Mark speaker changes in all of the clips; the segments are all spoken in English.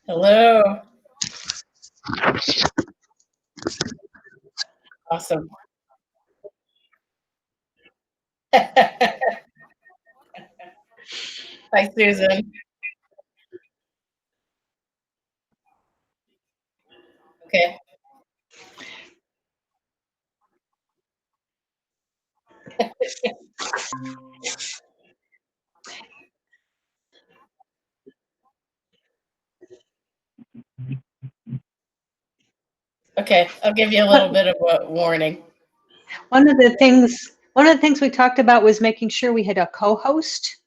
Speaker 1: Hello. Awesome. Hi, Susan. Okay. Okay. I'll give you a little bit of a warning.
Speaker 2: One of the things we talked about was making sure we had a co-host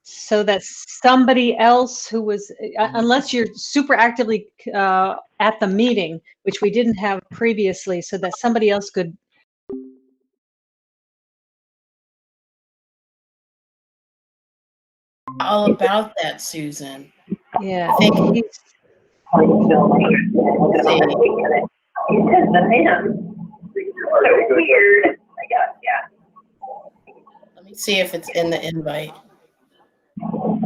Speaker 2: so that somebody else who was, unless you're super actively at the meeting, which we didn't have previously, so that somebody else could.
Speaker 1: All about that, Susan.
Speaker 2: Yeah.
Speaker 1: I think.
Speaker 2: he's-
Speaker 1: Let's see.
Speaker 3: Weird, I guess, yeah.
Speaker 1: Let me see if it's in the invite.
Speaker 3: Plus,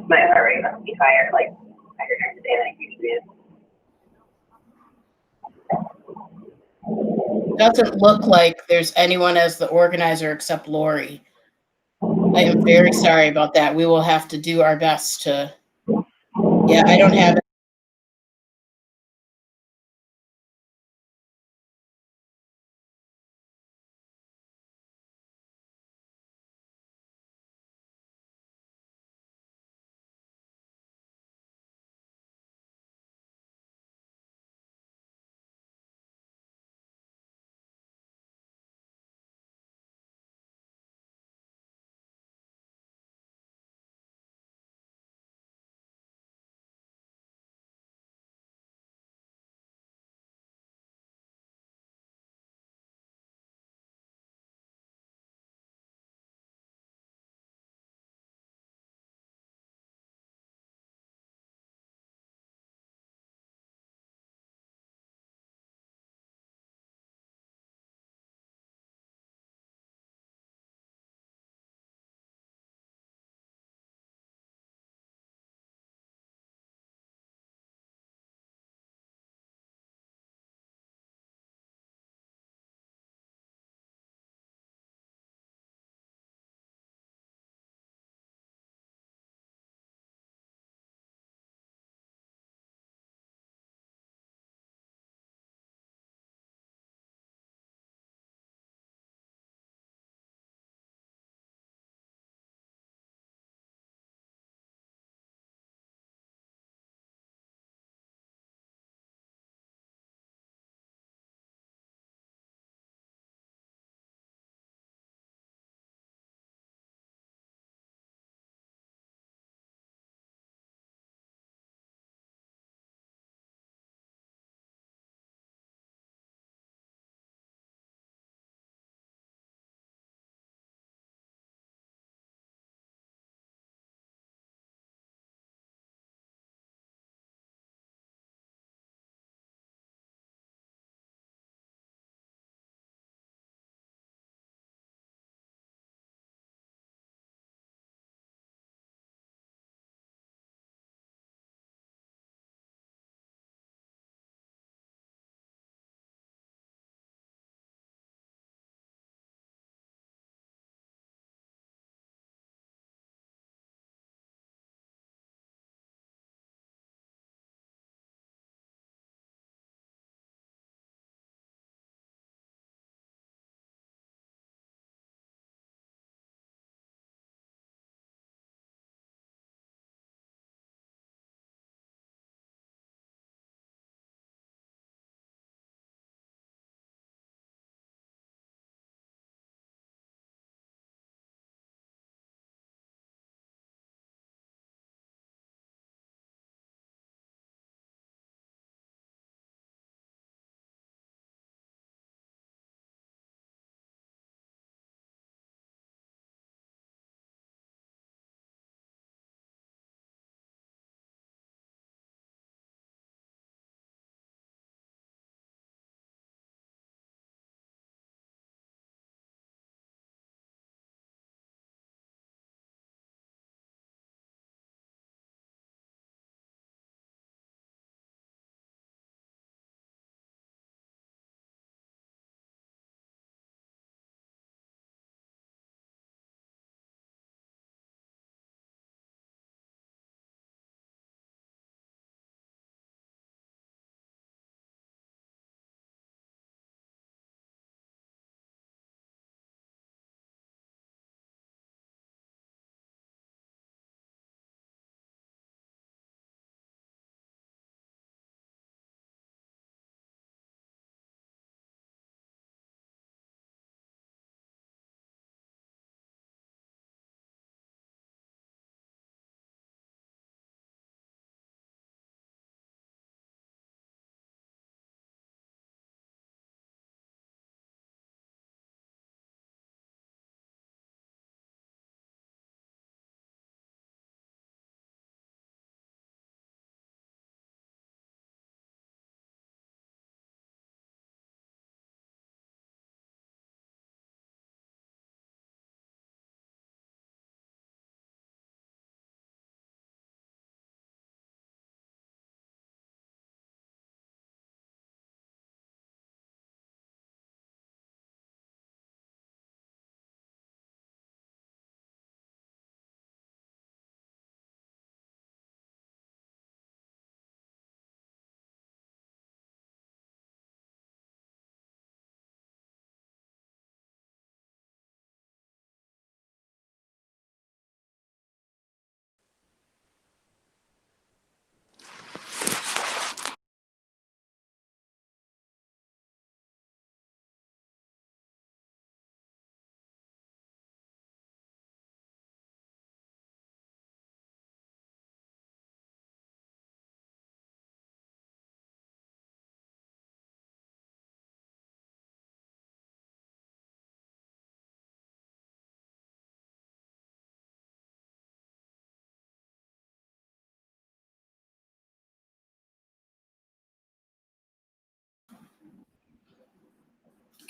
Speaker 3: my heart rate must be higher, like, higher today than it usually is.
Speaker 1: Doesn't look like there's anyone as the organizer except Lori. I am very sorry about that. We will have to do our best to. Yeah, I don't have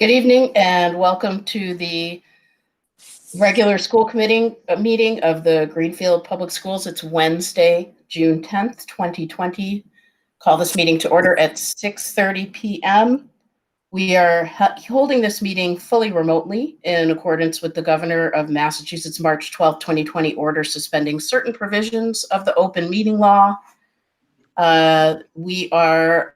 Speaker 1: Good evening and welcome to the regular school committee meeting of the Greenfield Public Schools. It's Wednesday, June 10th, 2020. Call this meeting to order at 6:30 p.m. We are holding this meeting fully remotely in accordance with the Governor of Massachusetts March 12, 2020 order suspending certain provisions of the open meeting law. We are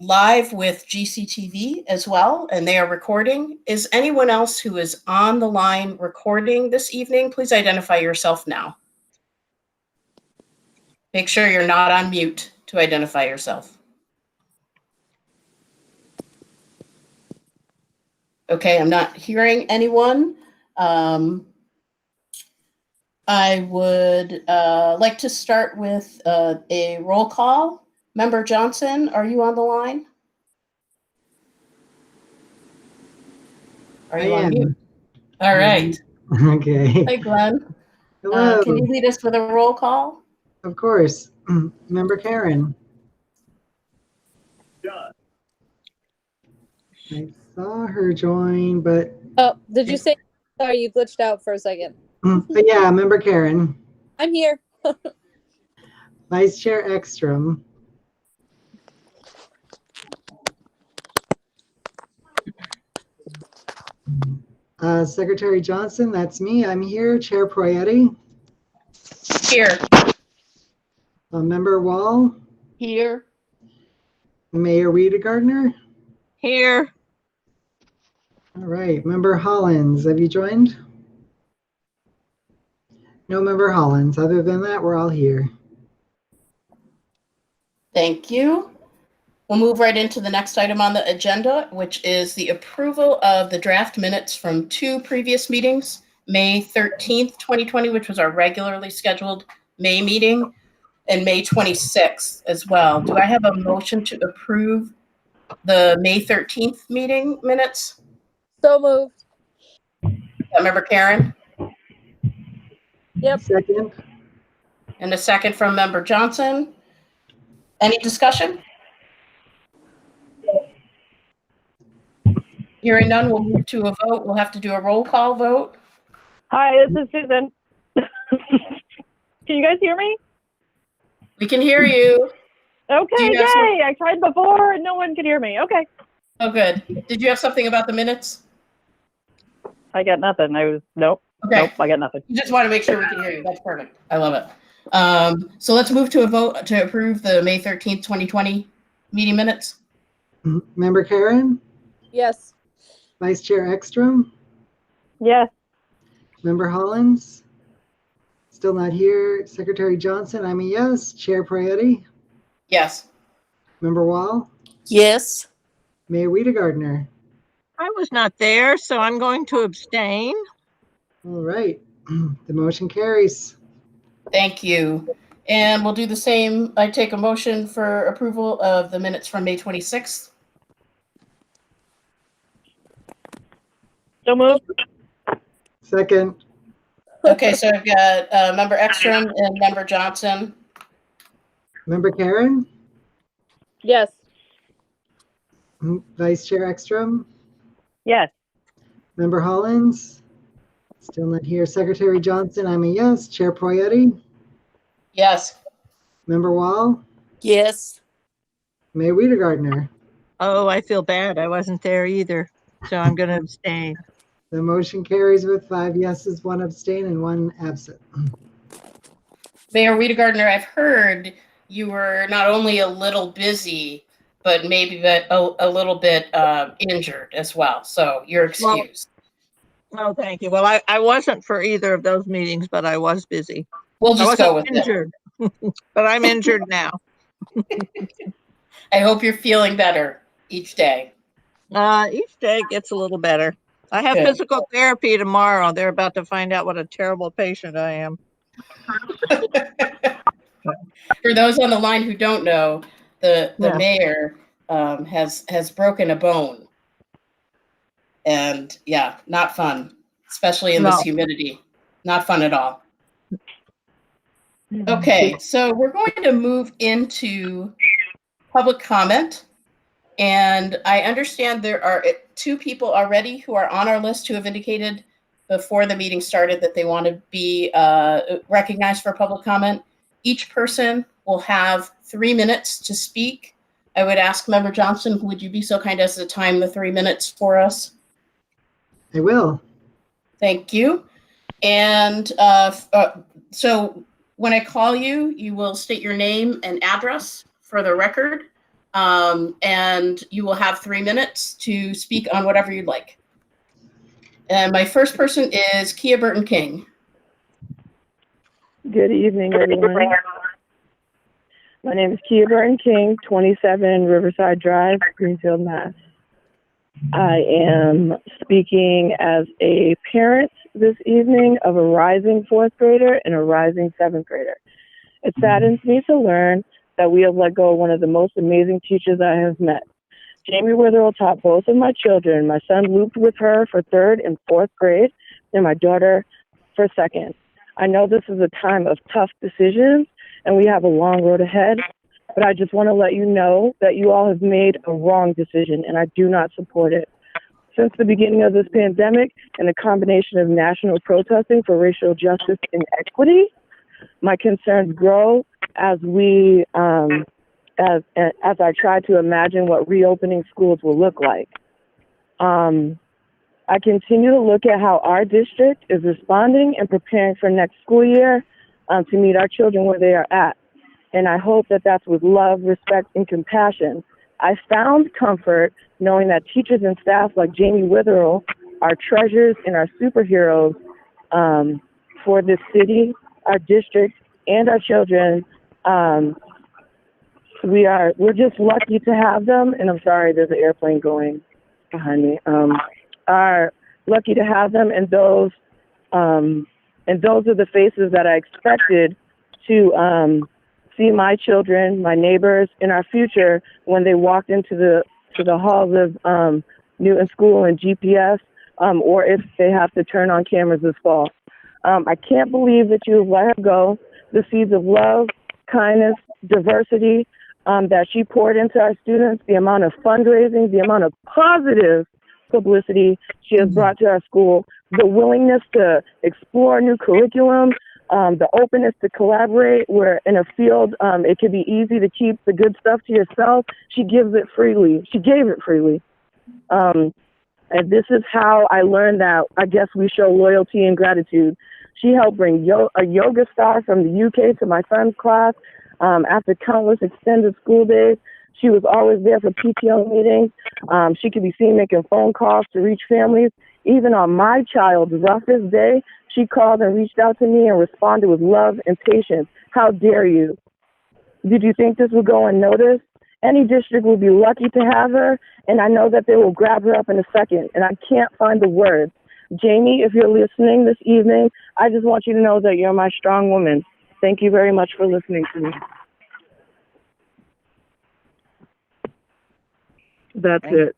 Speaker 1: live with GCTV as well, and they are recording. Is anyone else who is on the line recording this evening? Please identify yourself now. Make sure you're not on mute to identify yourself. Okay, I'm not hearing anyone. I would like to start with a roll call. Member Johnson, are you on the line? Are you on mute? All right.
Speaker 4: Okay.
Speaker 1: Hi, Glenn.
Speaker 4: Hello.
Speaker 1: Can you lead us with a roll call?
Speaker 4: Of course. Member Karen. I saw her join, but
Speaker 5: Oh, did you say? Sorry, you glitched out for a second.
Speaker 4: but yeah, Member Karen.
Speaker 5: I'm here.
Speaker 4: Vice Chair Ekstrom. Secretary Johnson, that's me. I'm here. Chair Proietti.
Speaker 1: Here.
Speaker 4: Member Wall.
Speaker 1: Here.
Speaker 4: Mayor Wiedegardner.
Speaker 6: Here.
Speaker 4: All right. Member Hollins, have you joined? No Member Hollins. Other than that, we're all here.
Speaker 1: Thank you. We'll move right into the next item on the agenda, which is the approval of the draft minutes from two previous meetings, May 13th, 2020, which was our regularly scheduled May meeting, and May 26th as well. Do I have a motion to approve the May 13th meeting minutes?
Speaker 5: So moved.
Speaker 1: Member Karen?
Speaker 5: Yep.
Speaker 4: Second.
Speaker 1: And a second from Member Johnson. Any discussion? Hearing none, we'll move to a vote. We'll have to do a roll call vote.
Speaker 7: Hi, this is Susan. Can you guys hear me?
Speaker 1: We can hear you.
Speaker 7: Okay,
Speaker 1: Do you have
Speaker 7: yay! I tried before and no one could hear me. Okay.
Speaker 1: Oh, good. Did you have something about the minutes?
Speaker 7: I got nothing. Nope.
Speaker 1: Okay.
Speaker 7: Nope, I got nothing.
Speaker 1: You just want to make sure we can hear you. That's perfect. I love it. So let's move to a vote to approve the May 13th, 2020 meeting minutes.
Speaker 4: Member Karen.
Speaker 5: Yes.
Speaker 4: Vice Chair Ekstrom.
Speaker 7: Yes.
Speaker 4: Member Hollins. Still not here. Secretary Johnson, I'm a yes. Chair Proietti.
Speaker 1: Yes.
Speaker 4: Member Wall.
Speaker 6: Yes.
Speaker 4: Mayor Wiedegardner.
Speaker 6: I was not there, so I'm going to abstain.
Speaker 4: All right. The motion carries.
Speaker 1: Thank you. And we'll do the same. I take a motion for approval of the minutes from May 26th.
Speaker 7: So moved.
Speaker 4: Second.
Speaker 1: Okay, so I've got Member Ekstrom and Member Johnson.
Speaker 4: Member Karen.
Speaker 5: Yes.
Speaker 4: Vice Chair Ekstrom.
Speaker 7: Yes.
Speaker 4: Member Hollins. Still not here. Secretary Johnson, I'm a yes. Chair Proietti.
Speaker 1: Yes.
Speaker 4: Member Wall.
Speaker 6: Yes.
Speaker 4: Mayor Wiedegardner.
Speaker 6: Oh, I feel bad. I wasn't there either, so I'm going to abstain.
Speaker 4: The motion carries with 5 yeses, 1 abstain, and 1 absent.
Speaker 1: Mayor Wiedegardner, I've heard you were not only a little busy, but maybe a little bit injured as well. So you're excused.
Speaker 6: Oh, thank you. Well, I wasn't for either of those meetings, but I was busy.
Speaker 1: We'll
Speaker 6: I
Speaker 1: just go
Speaker 6: wasn't
Speaker 1: with it.
Speaker 6: injured, but I'm injured now.
Speaker 1: I hope you're feeling better each day.
Speaker 6: Each day gets a little better. I have
Speaker 1: Good.
Speaker 6: physical therapy tomorrow. They're about to find out what a terrible patient I am.
Speaker 1: For those on the line who don't know, the
Speaker 6: Yeah.
Speaker 1: mayor has broken a bone. And yeah, not fun, especially in this
Speaker 6: No.
Speaker 1: humidity. Not fun at all. Okay, so we're going to move into public comment. And I understand there are 2 people already who are on our list who have indicated before the meeting started that they want to be recognized for public comment. Each person will have 3 minutes to speak. I would ask Member Johnson, would you be so kind as to time the 3 minutes for us?
Speaker 4: I will.
Speaker 1: Thank you. And so when I call you, you will state your name and address for the record. And you will have 3 minutes to speak on whatever you'd like. And my first person is Kia Burton King.
Speaker 7: Good evening, everyone. My name is Kia Burton King, 27 Riverside Drive, Greenfield, Mass. I am speaking as a parent this evening of a rising 4th grader and a rising 7th grader. It saddens me to learn that we have let go of one of the most amazing teachers I have met. Jamie Witherell taught both of my children. My son looped with her for 3rd and 4th grade, and my daughter for 2nd. I know this is a time of tough decisions, and we have a long road ahead, but I just want to let you know that you all have made a wrong decision, and I do not support it. Since the beginning of this pandemic and the combination of national protesting for racial justice and equity, my concerns grow as I try to imagine what reopening schools will look like. I continue to look at how our district is responding and preparing for next school year to meet our children where they are at. And I hope that that's with love, respect, and compassion. I found comfort knowing that teachers and staff like Jamie Witherell are treasures and are superheroes for this city, our district, and our children. We're just lucky to have them, and I'm sorry, there's an airplane going behind me. Are lucky to have them, and those are the faces that I expected to see my children, my neighbors, in our future when they walked into the halls of Newton School and GPS, or if they have to turn on cameras this fall. I can't believe that you have let her go. The seeds of love, kindness, diversity that she poured into our students, the amount of fundraising, the amount of positive publicity she has brought to our school, the willingness to explore new curriculum, the openness to collaborate where in a field it can be easy to keep the good stuff to yourself. She gives it freely. She gave it freely. And this is how I learned that I guess we show loyalty and gratitude. She helped bring a yoga star from the UK to my son's class after countless extended school days. She was always there for PTO meetings. She could be seen making phone calls to reach families. Even on my child's roughest day, she called and reached out to me and responded with love and patience. How dare you? Did you think this would go unnoticed? Any district will be lucky to have her, and I know that they will grab her up in a second, and I can't find the words. Jamie, if you're listening this evening, I just want you to know that you're my strong woman. Thank you very much for listening to me. That's it.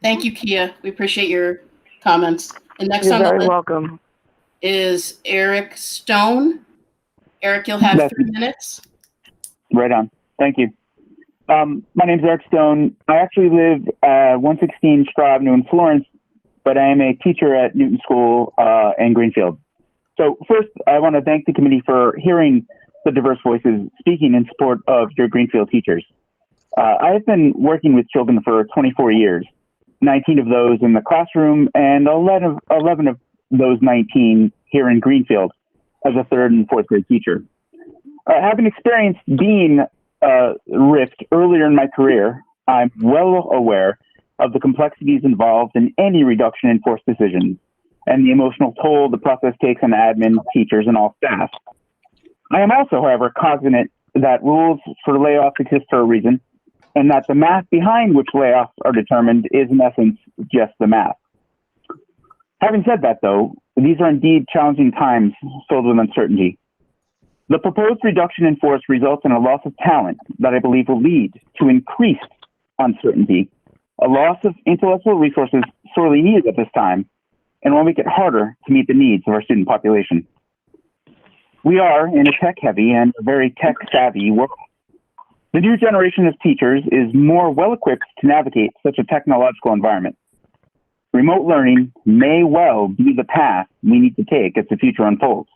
Speaker 1: Thank you, Kia. We appreciate your comments. And next
Speaker 7: You're
Speaker 1: on the
Speaker 7: very
Speaker 1: list
Speaker 7: welcome.
Speaker 1: is Eric Stone. Eric, you'll have 3 minutes.
Speaker 8: Right on. Thank you. My name's Eric Stone. I actually live at 116 Straw Avenue in Florence, but I am a teacher at Newton School in Greenfield. So first, I want to thank the committee for hearing the diverse voices speaking in support of your Greenfield teachers. I have been working with children for 24 years, 19 of those in the classroom and 11 of those 19 here in Greenfield as a 3rd and 4th grade teacher. Having experienced being ripped earlier in my career, I'm well aware of the complexities involved in any reduction in force decisions and the emotional toll the process takes on admin, teachers, and all staff. I am also, however, cognizant that rules for layoffs exist for a reason, and that the math behind which layoffs are determined is, in essence, just the math. Having said that, though, these are indeed challenging times filled with uncertainty. The proposed reduction in force results in a loss of talent that I believe will lead to increased uncertainty, a loss of intellectual resources sorely needed at this time, and will make it harder to meet the needs of our student population. We are in a tech-heavy and very tech-savvy world. The new generation of teachers is more well-equipped to navigate such a technological environment. Remote learning may well be the path we need to take as the future unfolds.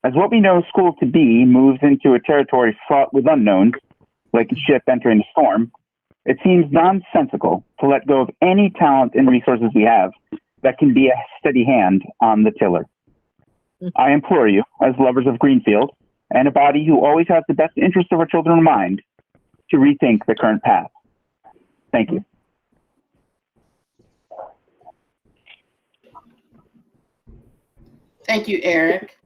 Speaker 8: As what we know school to be moves into a territory fraught with unknowns, like a ship entering a storm, it seems nonsensical to let go of any talent and resources we have that can be a steady hand on the tiller. I implore you, as lovers of Greenfield, and a body who always has the best interest of our children in mind, to rethink the current path. Thank you.
Speaker 1: Thank you, Eric.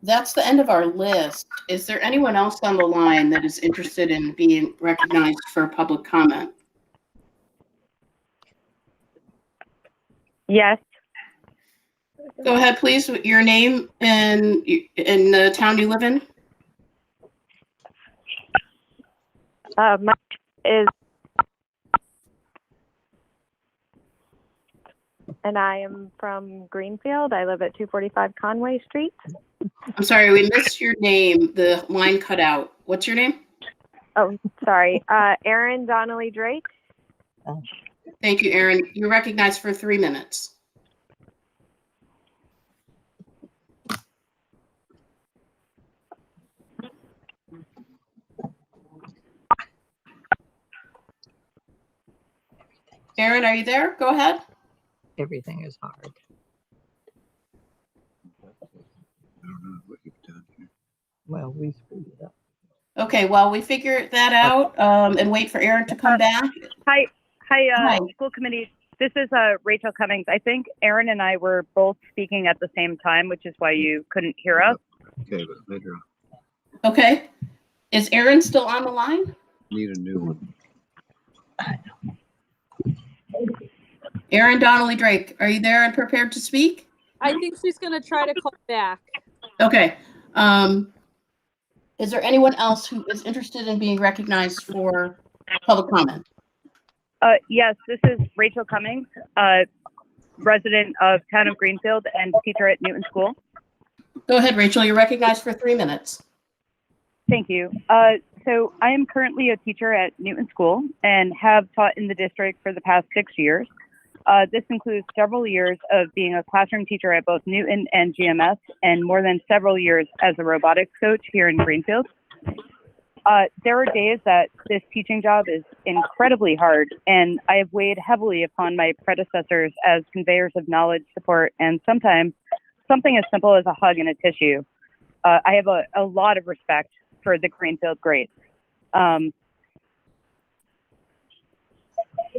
Speaker 1: That's the end of our list. Is there anyone else on the line that is interested in being recognized for public comment?
Speaker 9: Yes.
Speaker 1: Go ahead, please, with your name and in the town you live in.
Speaker 9: My is, and I am from Greenfield. I live at 245 Conway Street.
Speaker 1: I'm sorry, we missed your name. The line cut out. What's your name?
Speaker 9: Oh, sorry. Erin Donnelly Drake.
Speaker 1: Thank you, Erin. You're recognized for 3 minutes. Erin, are you there? Go ahead.
Speaker 6: Everything is hard. Well, we screwed it up.
Speaker 1: Okay, while we figure that out and wait for Erin to come back.
Speaker 10: Hi,
Speaker 1: Hi.
Speaker 10: school committee. This is Rachel Cummings. I think Erin and I were both speaking at the same time, which is why you couldn't hear us.
Speaker 11: Okay, but later
Speaker 1: Okay. Is Erin still on the line?
Speaker 11: need a new one.
Speaker 1: Erin Donnelly Drake, are you there and prepared to speak?
Speaker 5: I think she's gonna try to call back.
Speaker 1: Okay. Is there anyone else who is interested in being recognized for public comment?
Speaker 10: Yes, this is Rachel Cummings, resident of Town of Greenfield and teacher at Newton School.
Speaker 1: Go ahead, Rachel. You're recognized for 3 minutes.
Speaker 10: Thank you. So I am currently a teacher at Newton School and have taught in the district for the past 6 years. This includes several years of being a classroom teacher at both Newton and GMS, and more than several years as a robotics coach here in Greenfield. There are days that this teaching job is incredibly hard, and I have weighed heavily upon my predecessors as conveyors of knowledge, support, and sometimes something as simple as a hug and a tissue. I have a lot of respect for the Greenfield greats.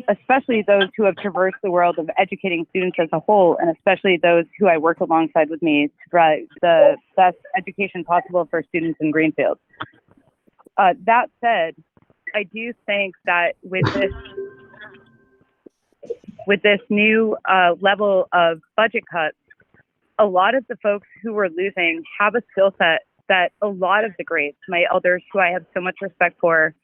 Speaker 10: Especially those who have traversed the world of educating students as a whole, and especially those who I work alongside with me to provide the best education possible for students in Greenfield. That said, I do think that with this new level of budget cuts, a lot of the folks who we're losing have a skill set that a lot of the greats, my elders who I have so much respect for,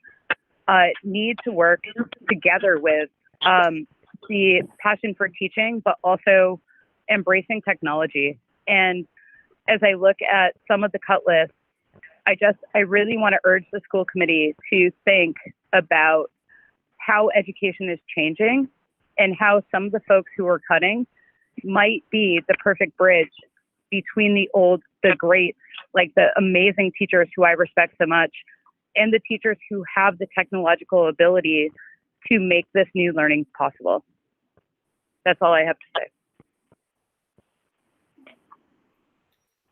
Speaker 10: need to work together with the passion for teaching, but also embracing technology. And as I look at some of the cut lists, I really want to urge the school committee to think about how education is changing and how some of the folks who are cutting might be the perfect bridge between the greats, like the amazing teachers who I respect so much, and the teachers who have the technological ability to make this new learning possible. That's all I have to say.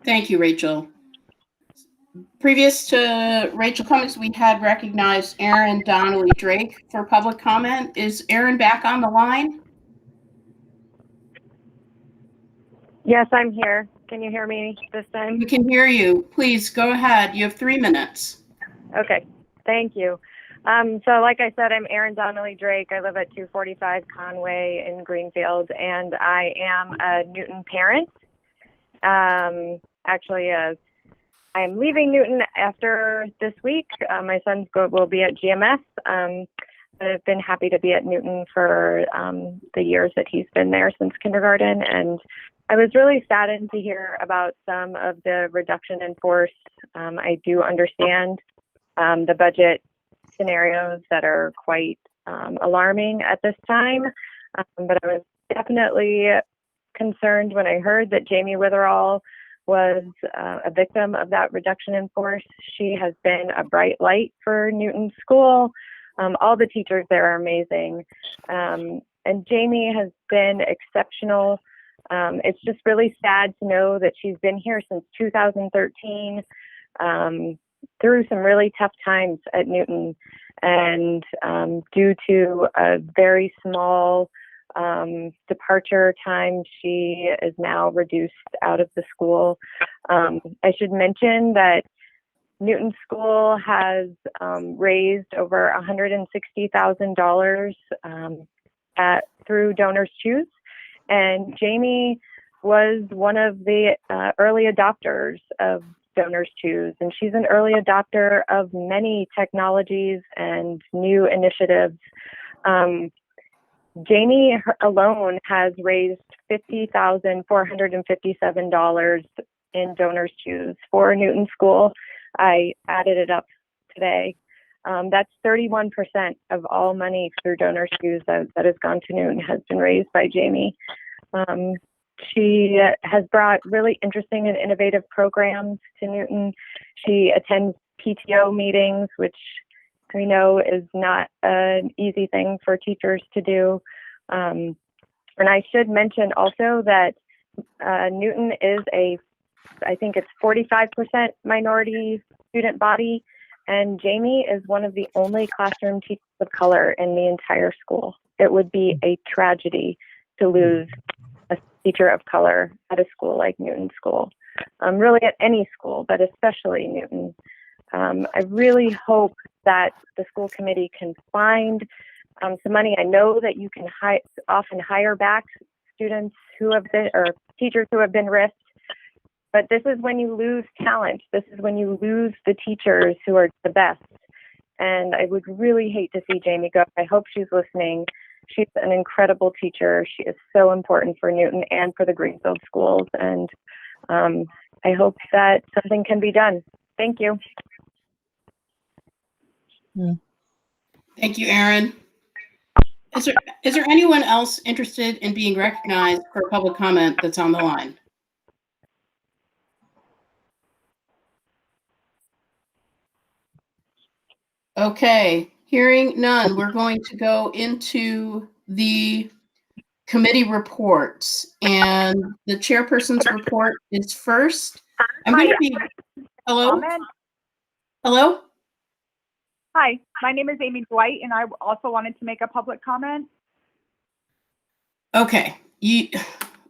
Speaker 1: Thank you, Rachel. Previous to Rachel Cummings, we had recognized Erin Donnelly Drake for public comment. Is Erin back on the line?
Speaker 9: Yes, I'm here. Can you hear me this time?
Speaker 1: We can hear you. Please go ahead. You have 3 minutes.
Speaker 9: Okay, thank you. So like I said, I'm Erin Donnelly Drake. I live at 245 Conway in Greenfield, and I am a Newton parent. Actually, I'm leaving Newton after this week. My son will be at GMS. But I've been happy to be at Newton for the years that he's been there since kindergarten. And I was really saddened to hear about some of the reduction in force. I do understand the budget scenarios that are quite alarming at this time. But I was definitely concerned when I heard that Jamie Witherall was a victim of that reduction in force. She has been a bright light for Newton School. All the teachers there are amazing. And Jamie has been exceptional. It's just really sad to know that she's been here since 2013, through some really tough times at Newton. And due to a very small departure time, she is now reduced out of the school. I should mention that Newton School has raised over $160,000 through Donors Choose, and Jamie was one of the early adopters of Donors Choose, and she's an early adopter of many technologies and new initiatives. Jamie alone has raised $50,457 in Donors Choose for Newton School. I added it up today. That's 31% of all money through Donors Choose that has gone to Newton has been raised by Jamie. She has brought really interesting and innovative programs to Newton. She attends PTO meetings, which we know is not an easy thing for teachers to do. And I should mention also that Newton is I think it's 45% minority student body, and Jamie is one of the only classroom teachers of color in the entire school. It would be a tragedy to lose a teacher of color at a school like Newton School, really at any school, but especially Newton. I really hope that the school committee can find some money. I know that you can often hire back students who have been, or teachers who have been risked, but this is when you lose talent. This is when you lose the teachers who are the best. And I would really hate to see Jamie go. I hope she's listening. She's an incredible teacher. She is so important for Newton and for the Greenfield schools. And I hope that something can be done. Thank you.
Speaker 1: Thank you, Erin. Is there anyone else interested in being recognized for public comment that's on the line? Okay, hearing none, we're going to go into the committee reports, and the chairperson's report is first. I'm going to be, hello? Hello?
Speaker 12: Hi, my name is Amy Dwight, and I also wanted to make a public comment.
Speaker 1: Okay,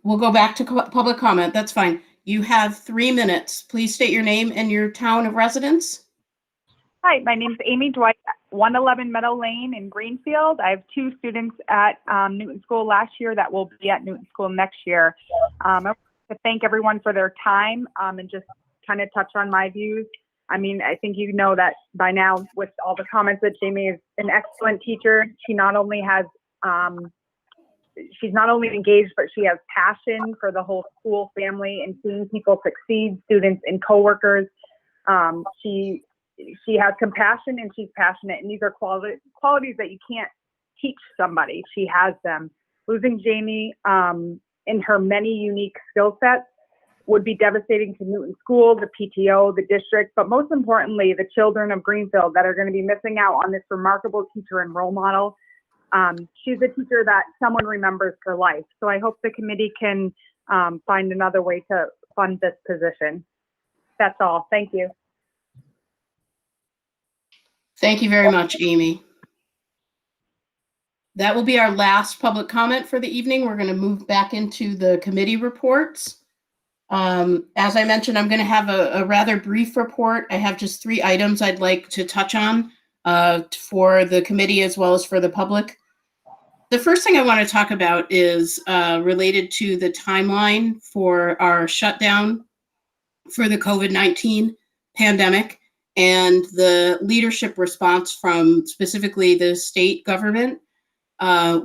Speaker 1: we'll go back to public comment. That's fine. You have 3 minutes. Please state your name and your town of residence.
Speaker 12: Hi, my name is Amy Dwight, 111 Meadow Lane in Greenfield. I have 2 students at Newton School last year that will be at Newton School next year. I want to thank everyone for their time and just kind of touch on my views. I mean, I think you know that by now with all the comments that Jamie is an excellent teacher. She not only has, she's not only engaged, but she has passion for the whole school family and seeing people succeed, students and coworkers. She has compassion and she's passionate, and these are qualities that you can't teach somebody. She has them. Losing Jamie in her many unique skill sets would be devastating to Newton School, the PTO, the district, but most importantly, the children of Greenfield that are going to be missing out on this remarkable teacher and role model. She's a teacher that someone remembers for life. So I hope the committee can find another way to fund this position. That's all. Thank you.
Speaker 1: Thank you very much, Amy. That will be our last public comment for the evening. We're going to move back into the committee reports. As I mentioned, I'm going to have a rather brief report. I have just 3 items I'd like to touch on for the committee as well as for the public. The first thing I want to talk about is related to the timeline for our shutdown for the COVID-19 pandemic and the leadership response from specifically the state government.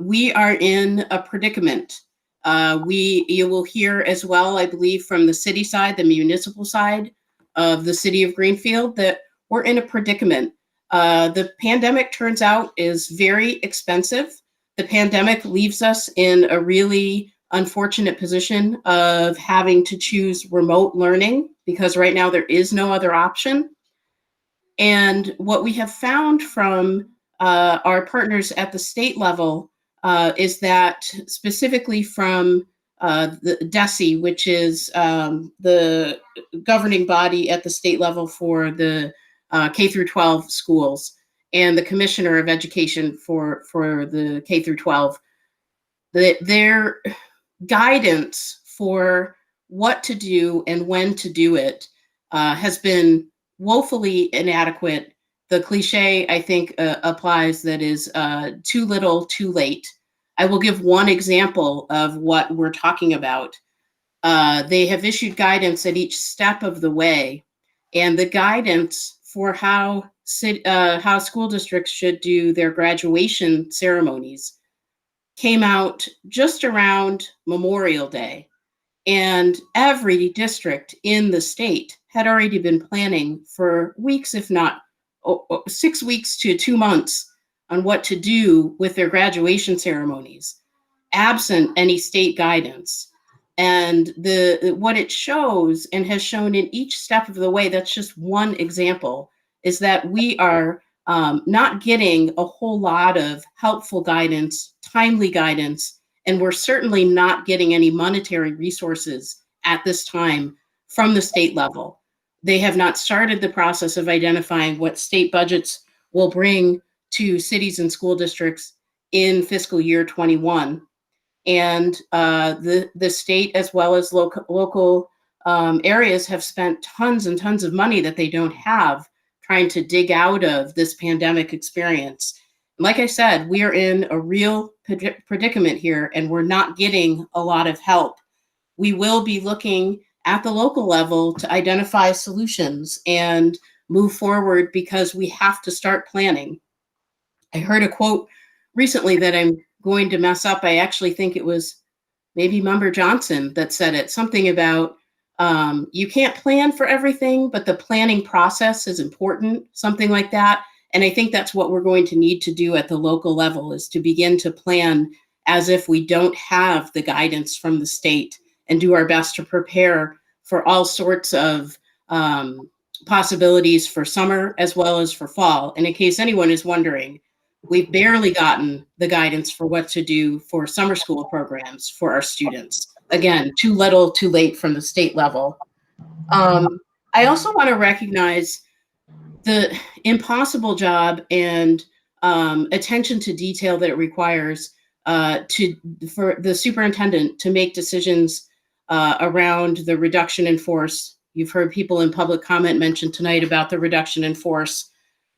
Speaker 1: We are in a predicament. You will hear as well, I believe, from the city side, the municipal side of the city of Greenfield, that we're in a predicament. The pandemic, turns out, is very expensive. The pandemic leaves us in a really unfortunate position of having to choose remote learning because right now there is no other option. And what we have found from our partners at the state level is that specifically from the DESE, which is the governing body at the state level for the K through 12 schools, and the Commissioner of Education for the K through 12, their guidance for what to do and when to do it has been woefully inadequate. The cliche, I think, applies, that is too little, too late. I will give one example of what we're talking about. They have issued guidance at each step of the way, and the guidance for how school districts should do their graduation ceremonies came out just around Memorial Day. And every district in the state had already been planning for weeks, if not 6 weeks to 2 months, on what to do with their graduation ceremonies, absent any state guidance. And what it shows, and has shown in each step of the way, that's just one example, is that we are not getting a whole lot of helpful guidance, timely guidance, and we're certainly not getting any monetary resources at this time from the state level. They have not started the process of identifying what state budgets will bring to cities and school districts in fiscal year 21. And the state, as well as local areas, have spent tons and tons of money that they don't have trying to dig out of this pandemic experience. Like I said, we are in a real predicament here, and we're not getting a lot of help. We will be looking at the local level to identify solutions and move forward, because we have to start planning. I heard a quote recently that I'm going to mess up. I actually think it was maybe Member Johnson that said it, something about you can't plan for everything, but the planning process is important, something like that. And I think that's what we're going to need to do at the local level, is to begin to plan as if we don't have the guidance from the state, and do our best to prepare for all sorts of possibilities for summer as well as for fall. And in case anyone is wondering, we've barely gotten the guidance for what to do for summer school programs for our students. Again, too little, too late from the state level. I also want to recognize the impossible job and attention to detail that it requires for the superintendent to make decisions around the reduction in force. You've heard people in public comment mention tonight about the reduction in force.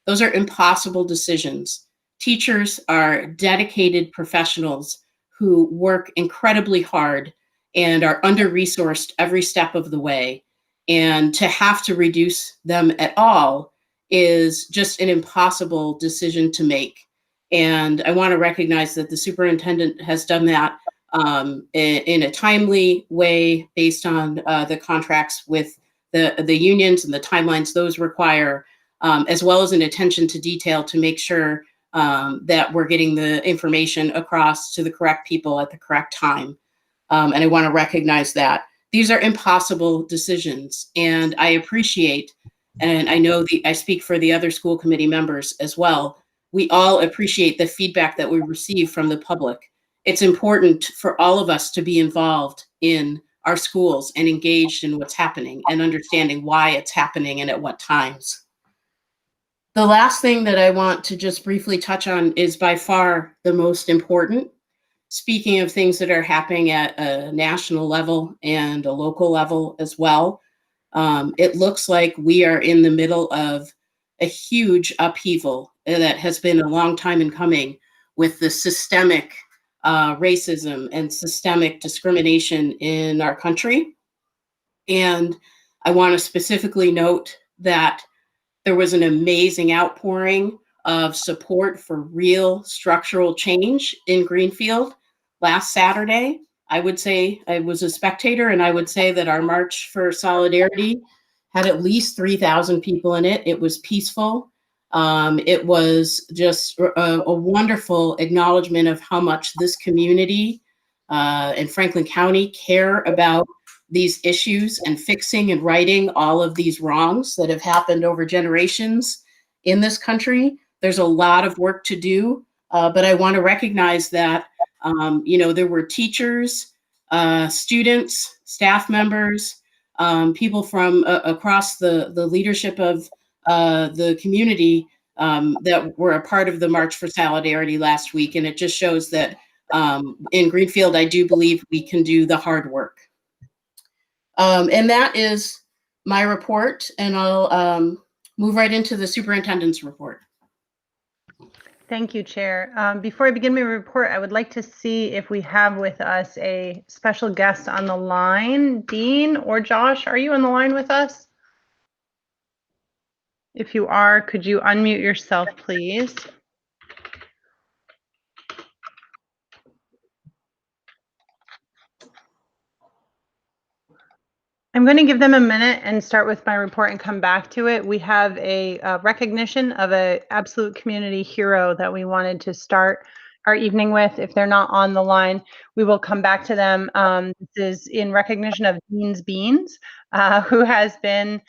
Speaker 1: Those are impossible decisions. Teachers are dedicated professionals who work incredibly hard and are under-resourced every step of the way. And to have to reduce them at all is just an impossible decision to make. And I want to recognize that the superintendent has done that in a timely way, based on the contracts with the unions and the timelines those require, as well as an attention to detail to make sure that we're getting the information across to the correct people at the correct time. And I want to recognize that. These are impossible decisions, and I appreciate, and I know I speak for the other school committee members as well, we all appreciate the feedback that we receive from the public. It's important for all of us to be involved in our schools and engaged in what's happening and understanding why it's happening and at what times. The last thing that I want to just briefly touch on is by far the most important. Speaking of things that are happening at a national level and a local level as well, it looks like we are in the middle of a huge upheaval that has been a long time in coming, with the systemic racism and systemic discrimination in our country. And I want to specifically note that there was an amazing outpouring of support for real structural change in Greenfield last Saturday. I would say I was a spectator, and I would say that our March for Solidarity had at least 3,000 people in it. It was peaceful. It was just a wonderful acknowledgement of how much this community and Franklin County care about these issues and fixing and righting all of these wrongs that have happened over generations in this country. There's a lot of work to do, but I want to recognize that, there were teachers, students, staff members, people from across the leadership of the community that were a part of the March for Solidarity last week. And it just shows that in Greenfield, I do believe we can do the hard work. And that is my report, and I'll move right into the superintendent's report.
Speaker 2: Thank you, Chair. Before I begin my report, I would like to see if we have with us a special guest on the line. Dean or Josh, are you on the line with us? If you are, could you unmute yourself, please? I'm going to give them a minute and start with my report and come back to it. We have a recognition of an absolute community hero that we wanted to start our evening with. If they're not on the line, we will come back to them. This is in recognition of Dean's Beans, who has been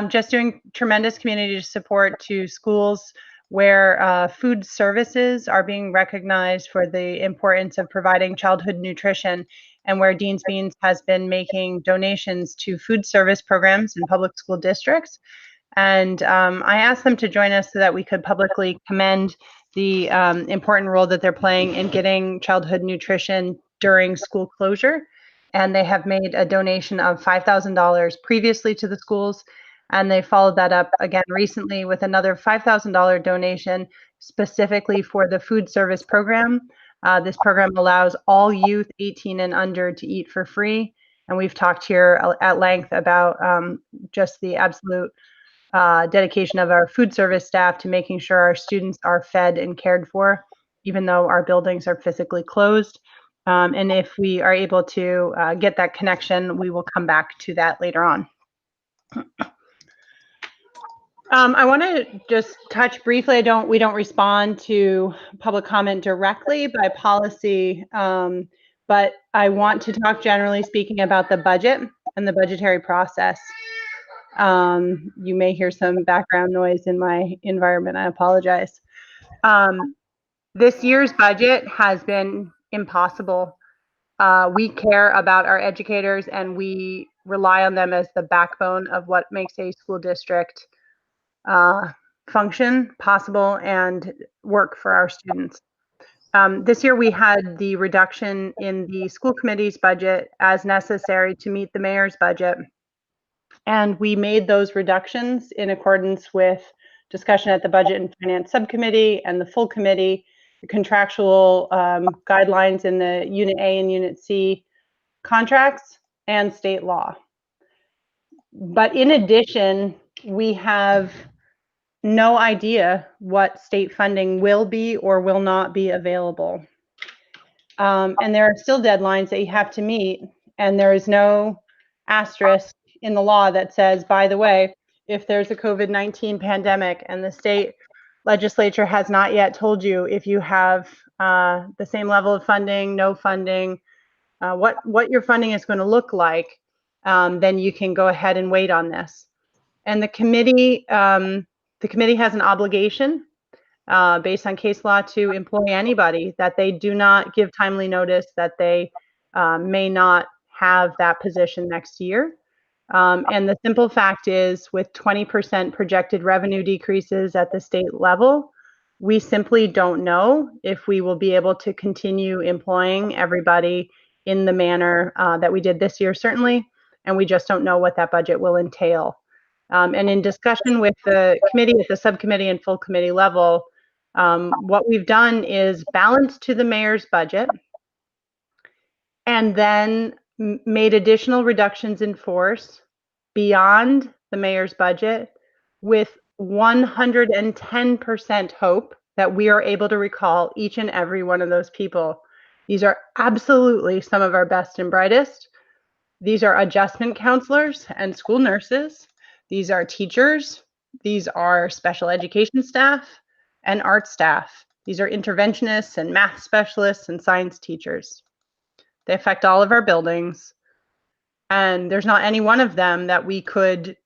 Speaker 2: just doing tremendous community support to schools where food services are being recognized for the importance of providing childhood nutrition, and where Dean's Beans has been making donations to food service programs in public school districts. And I asked them to join us so that we could publicly commend the important role that they're playing in getting childhood nutrition during school closure. And they have made a donation of $5,000 previously to the schools, and they followed that up again recently with another $5,000 donation specifically for the food service program. This program allows all youth 18 and under to eat for free. And we've talked here at length about just the absolute dedication of our food service staff to making sure our students are fed and cared for, even though our buildings are physically closed. And if we are able to get that connection, we will come back to that later on. I want to just touch briefly. We don't respond to public comment directly by policy, but I want to talk generally speaking about the budget and the budgetary process. You may hear some background noise in my environment. I apologize. This year's budget has been impossible. We care about our educators, and we rely on them as the backbone of what makes a school district function possible and work for our students. This year we had the reduction in the school committee's budget as necessary to meet the mayor's budget. And we made those reductions in accordance with discussion at the Budget and Finance Subcommittee and the full committee, the contractual guidelines in the Unit A and Unit C contracts, and state law. But in addition, we have no idea what state funding will be or will not be available. And there are still deadlines that you have to meet, and there is no asterisk in the law that says, by the way, if there's a COVID-19 pandemic and the state legislature has not yet told you if you have the same level of funding, no funding, what your funding is going to look like, then you can go ahead and wait on this. And the committee has an obligation based on case law to employ anybody that they do not give timely notice that they may not have that position next year. And the simple fact is, with 20% projected revenue decreases at the state level, we simply don't know if we will be able to continue employing everybody in the manner that we did this year, certainly, and we just don't know what that budget will entail. And in discussion with the committee at the subcommittee and full committee level, what we've done is balance to the mayor's budget and then made additional reductions in force beyond the mayor's budget with 110% hope that we are able to recall each and every one of those people. These are absolutely some of our best and brightest. These are adjustment counselors and school nurses.
Speaker 13: These are teachers, these are special education staff, and art staff. These are interventionists and math specialists and science teachers. They affect all of our buildings, and there's not any one of them that we could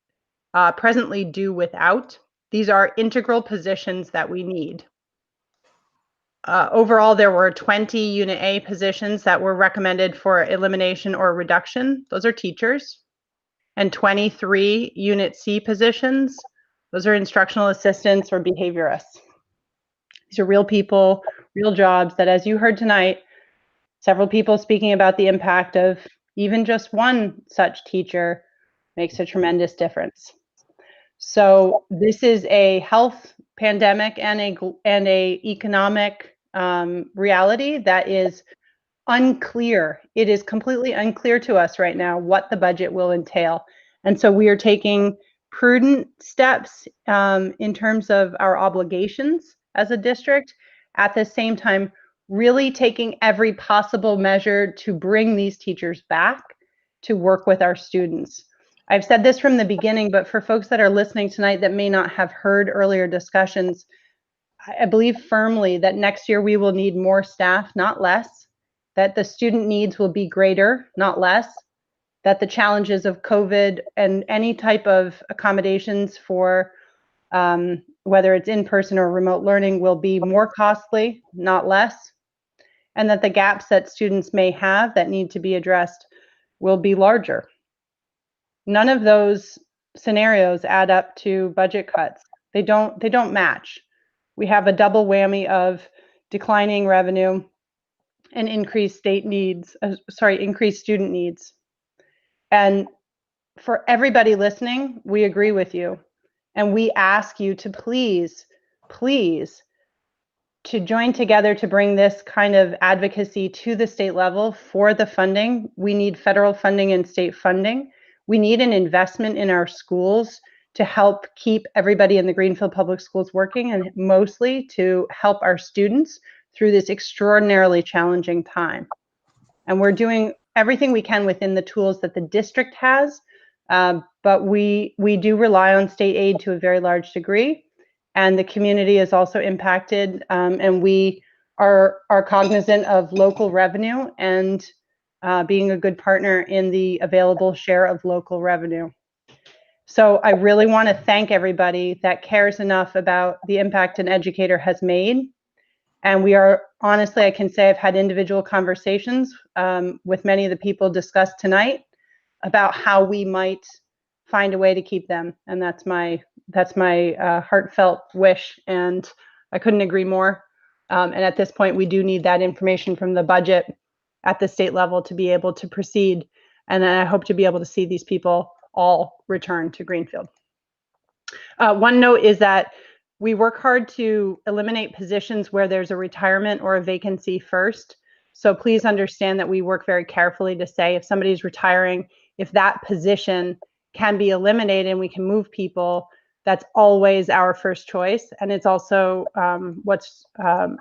Speaker 13: presently do without. These are integral positions that we need. Overall, there were 20 Unit A positions that were recommended for elimination or reduction. Those are teachers. And 23 Unit C positions. Those are instructional assistants or behaviorists. These are real people, real jobs that, as you heard tonight, several people speaking about the impact of even just one such teacher makes a tremendous difference. So this is a health pandemic and a economic reality that is unclear. It is completely unclear to us right now what the budget will entail. And so we are taking prudent steps in terms of our obligations as a district, at the same time, really taking every possible measure to bring these teachers back to work with our students. I've said this from the beginning, but for folks that are listening tonight that may not have heard earlier discussions, I believe firmly that next year we will need more staff, not less, that the student needs will be greater, not less, that the challenges of COVID and any type of accommodations for whether it's in-person or remote learning will be more costly, not less, and that the gaps that students may have that need to be addressed will be larger. None of those scenarios add up to budget cuts. They don't match. We have a double whammy of declining revenue and increased student needs. And for everybody listening, we agree with you. And we ask you to please, to join together to bring this kind of advocacy to the state level for the funding. We need federal funding and state funding. We need an investment in our schools to help keep everybody in the Greenfield Public Schools working, and mostly to help our students through this extraordinarily challenging time. And we're doing everything we can within the tools that the district has, but we do rely on state aid to a very large degree, and the community is also impacted, and we are cognizant of local revenue and being a good partner in the available share of local revenue. So I really want to thank everybody that cares enough about the impact an educator has made. And we are, honestly, I can say I've had individual conversations with many of the people discussed tonight about how we might find a way to keep them. And that's my heartfelt wish, and I couldn't agree more. And at this point, we do need that information from the budget at the state level to be able to proceed. And then I hope to be able to see these people all return to Greenfield. One note is that we work hard to eliminate positions where there's a retirement or a vacancy first. So please understand that we work very carefully to say if somebody's retiring, if that position can be eliminated and we can move people, that's always our first choice. And it's also what's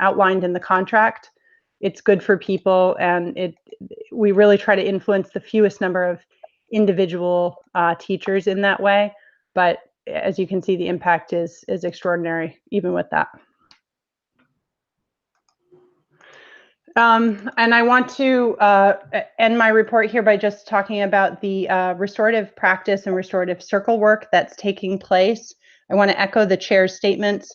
Speaker 13: outlined in the contract. It's good for people, and we really try to influence the fewest number of individual teachers in that way. But as you can see, the impact is extraordinary, even with that. And I want to end my report here by just talking about the restorative practice and restorative circle work that's taking place. I want to echo the chair's statements.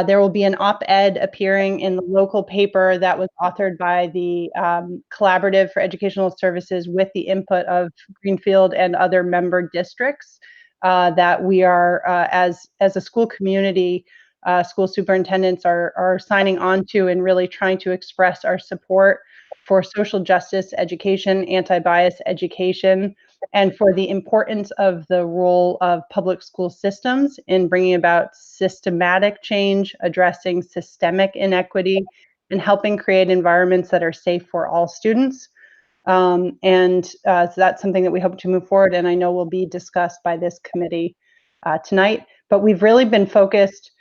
Speaker 13: There will be an op-ed appearing in the local paper that was authored by the Collaborative for Educational Services with the input of Greenfield and other member districts that we are, as a school community, school superintendents are signing on to and really trying to express our support for social justice education, anti-bias education, and for the importance of the role of public school systems in bringing about systematic change, addressing systemic inequity, and helping create environments that are safe for all students. So that's something that we hope to move forward, and I know will be discussed by this committee tonight. But we've really been focused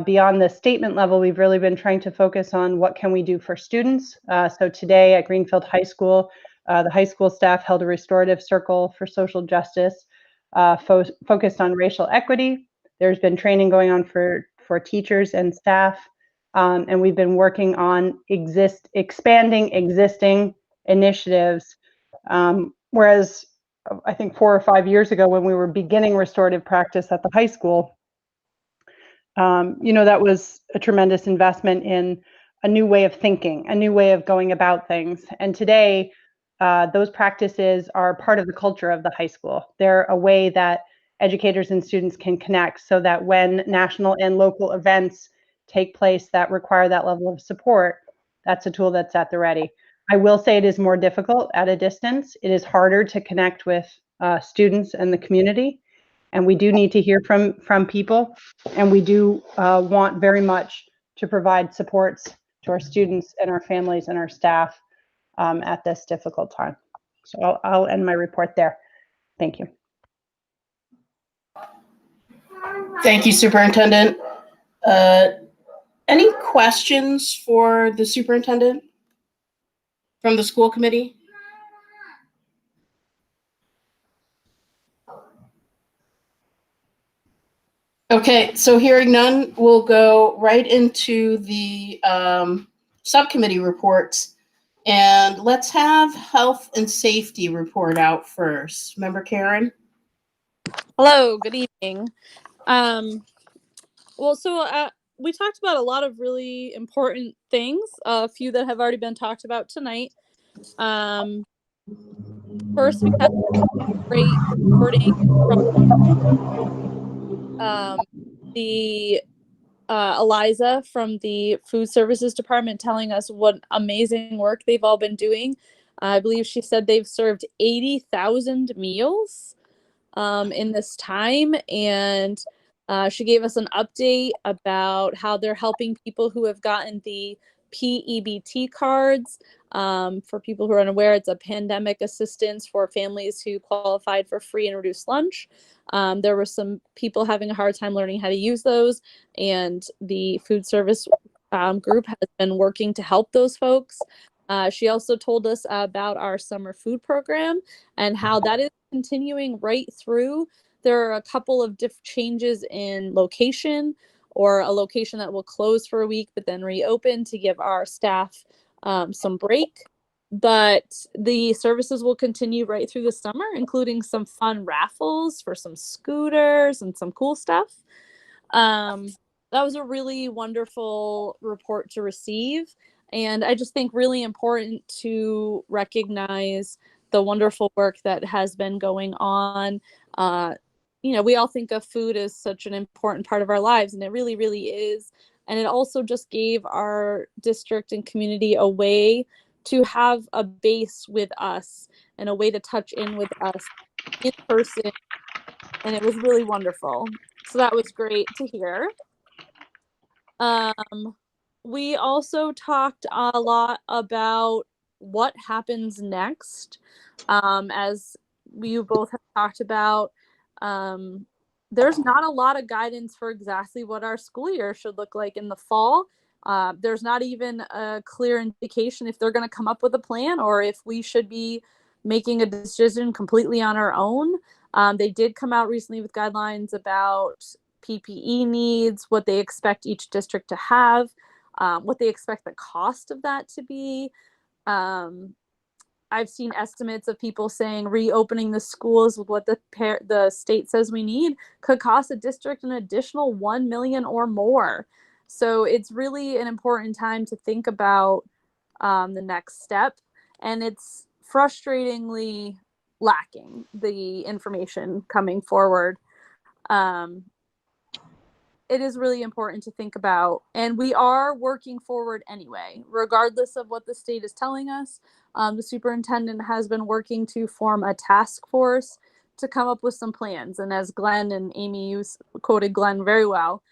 Speaker 13: beyond the statement level. We've really been trying to focus on what can we do for students. So today at Greenfield High School, the high school staff held a restorative circle for social justice. focused on racial equity. There's been training going on for teachers and staff, and we've been working on expanding existing initiatives. Whereas I think 4 or 5 years ago, when we were beginning restorative practice at the high school, that was a tremendous investment in a new way of thinking, a new way of going about things. And today, those practices are part of the culture of the high school. They're a way that educators and students can connect, so that when national and local events take place that require that level of support, that's a tool that's at the ready. I will say it is more difficult at a distance. It is harder to connect with students and the community. And we do need to hear from people. And we do want very much to provide supports to our students and our families and our staff at this difficult time. So I'll end my report there. Thank you.
Speaker 1: Thank you, Superintendent. Any questions for the superintendent from the school committee? Okay, so hearing none, we'll go right into the subcommittee reports. And let's have health and safety report out first. Member Karen?
Speaker 5: Hello, good evening. We talked about a lot of really important things, a few that have already been talked about tonight. First, we had great reporting from Eliza from the Food Services Department, telling us what amazing work they've all been doing. I believe she said they've served 80,000 meals in this time, and she gave us an update about how they're helping people who have gotten the PEBT cards. For people who are unaware, it's a pandemic assistance for families who qualified for free and reduced lunch. There were some people having a hard time learning how to use those, and the food service group has been working to help those folks. She also told us about our summer food program and how that is continuing right through. There are a couple of changes in location, or a location that will close for a week but then reopen to give our staff some break. But the services will continue right through the summer, including some fun raffles for some scooters and some cool stuff. That was a really wonderful report to receive. And I just think really important to recognize the wonderful work that has been going on. We all think of food as such an important part of our lives, and it really, really is. And it also just gave our district and community a way to have a base with us and a way to touch in with us in person. And it was really wonderful. So that was great to hear. We also talked a lot about what happens next. As you both have talked about, there's not a lot of guidance for exactly what our school year should look like in the fall. There's not even a clear indication if they're going to come up with a plan or if we should be making a decision completely on our own. They did come out recently with guidelines about PPE needs, what they expect each district to have, what they expect the cost of that to be. I've seen estimates of people saying reopening the schools with what the state says we need could cost a district an additional $1 million or more. So it's really an important time to think about the next step, and it's frustratingly lacking, the information coming forward. It is really important to think about, and we are working forward anyway, regardless of what the state is telling us. The superintendent has been working to form a task force to come up with some plans. And as Glenn and Amy, you quoted Glenn very well,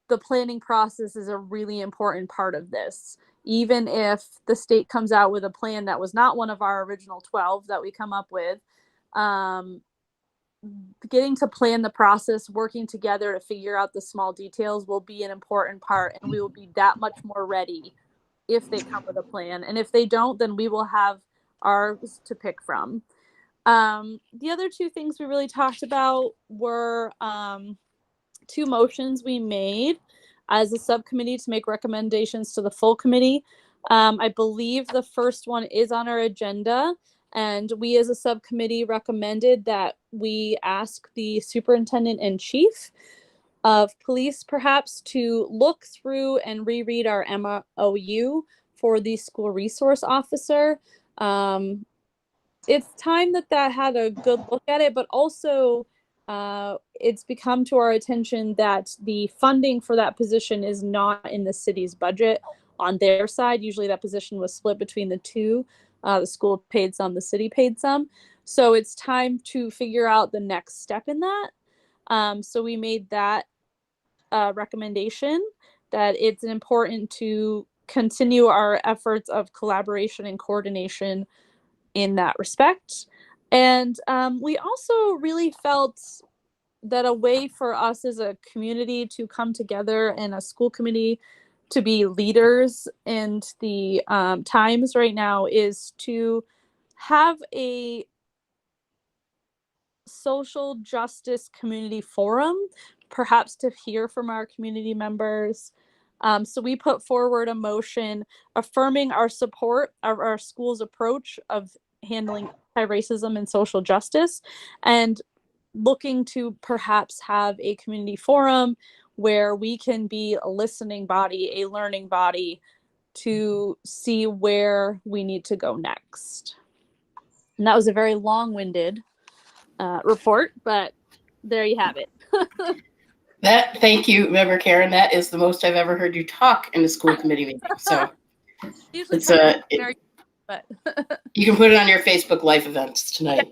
Speaker 5: the planning process is a really important part of this. Even if the state comes out with a plan that was not one of our original 12 that we come up with, getting to plan the process, working together to figure out the small details will be an important part, and we will be that much more ready if they come with a plan. And if they don't, then we will have ours to pick from. The other two things we really talked about were two motions we made as a subcommittee to make recommendations to the full committee. I believe the first one is on our agenda, and we as a subcommittee recommended that we ask the superintendent and chief of police perhaps to look through and reread our MOU for the school resource officer. It's time that had a good look at it, but also it's become to our attention that the funding for that position is not in the city's budget on their side. Usually that position was split between the two. The school paid some, the city paid some. So it's time to figure out the next step in that. So we made that recommendation that it's important to continue our efforts of collaboration and coordination in that respect. And we also really felt that a way for us as a community to come together and a school committee to be leaders in the times right now is to have a social justice community forum, perhaps to hear from our community members. So we put forward a motion affirming our support of our school's approach of handling anti-racism and social justice, and looking to perhaps have a community forum where we can be a listening body, a learning body, to see where we need to go next. And that was a very long-winded report, but there you have it.
Speaker 1: Thank you, Member Karen. That is the most I've ever heard you talk in a school committee meeting. So it's
Speaker 5: but
Speaker 1: you can put it on your Facebook Live events tonight.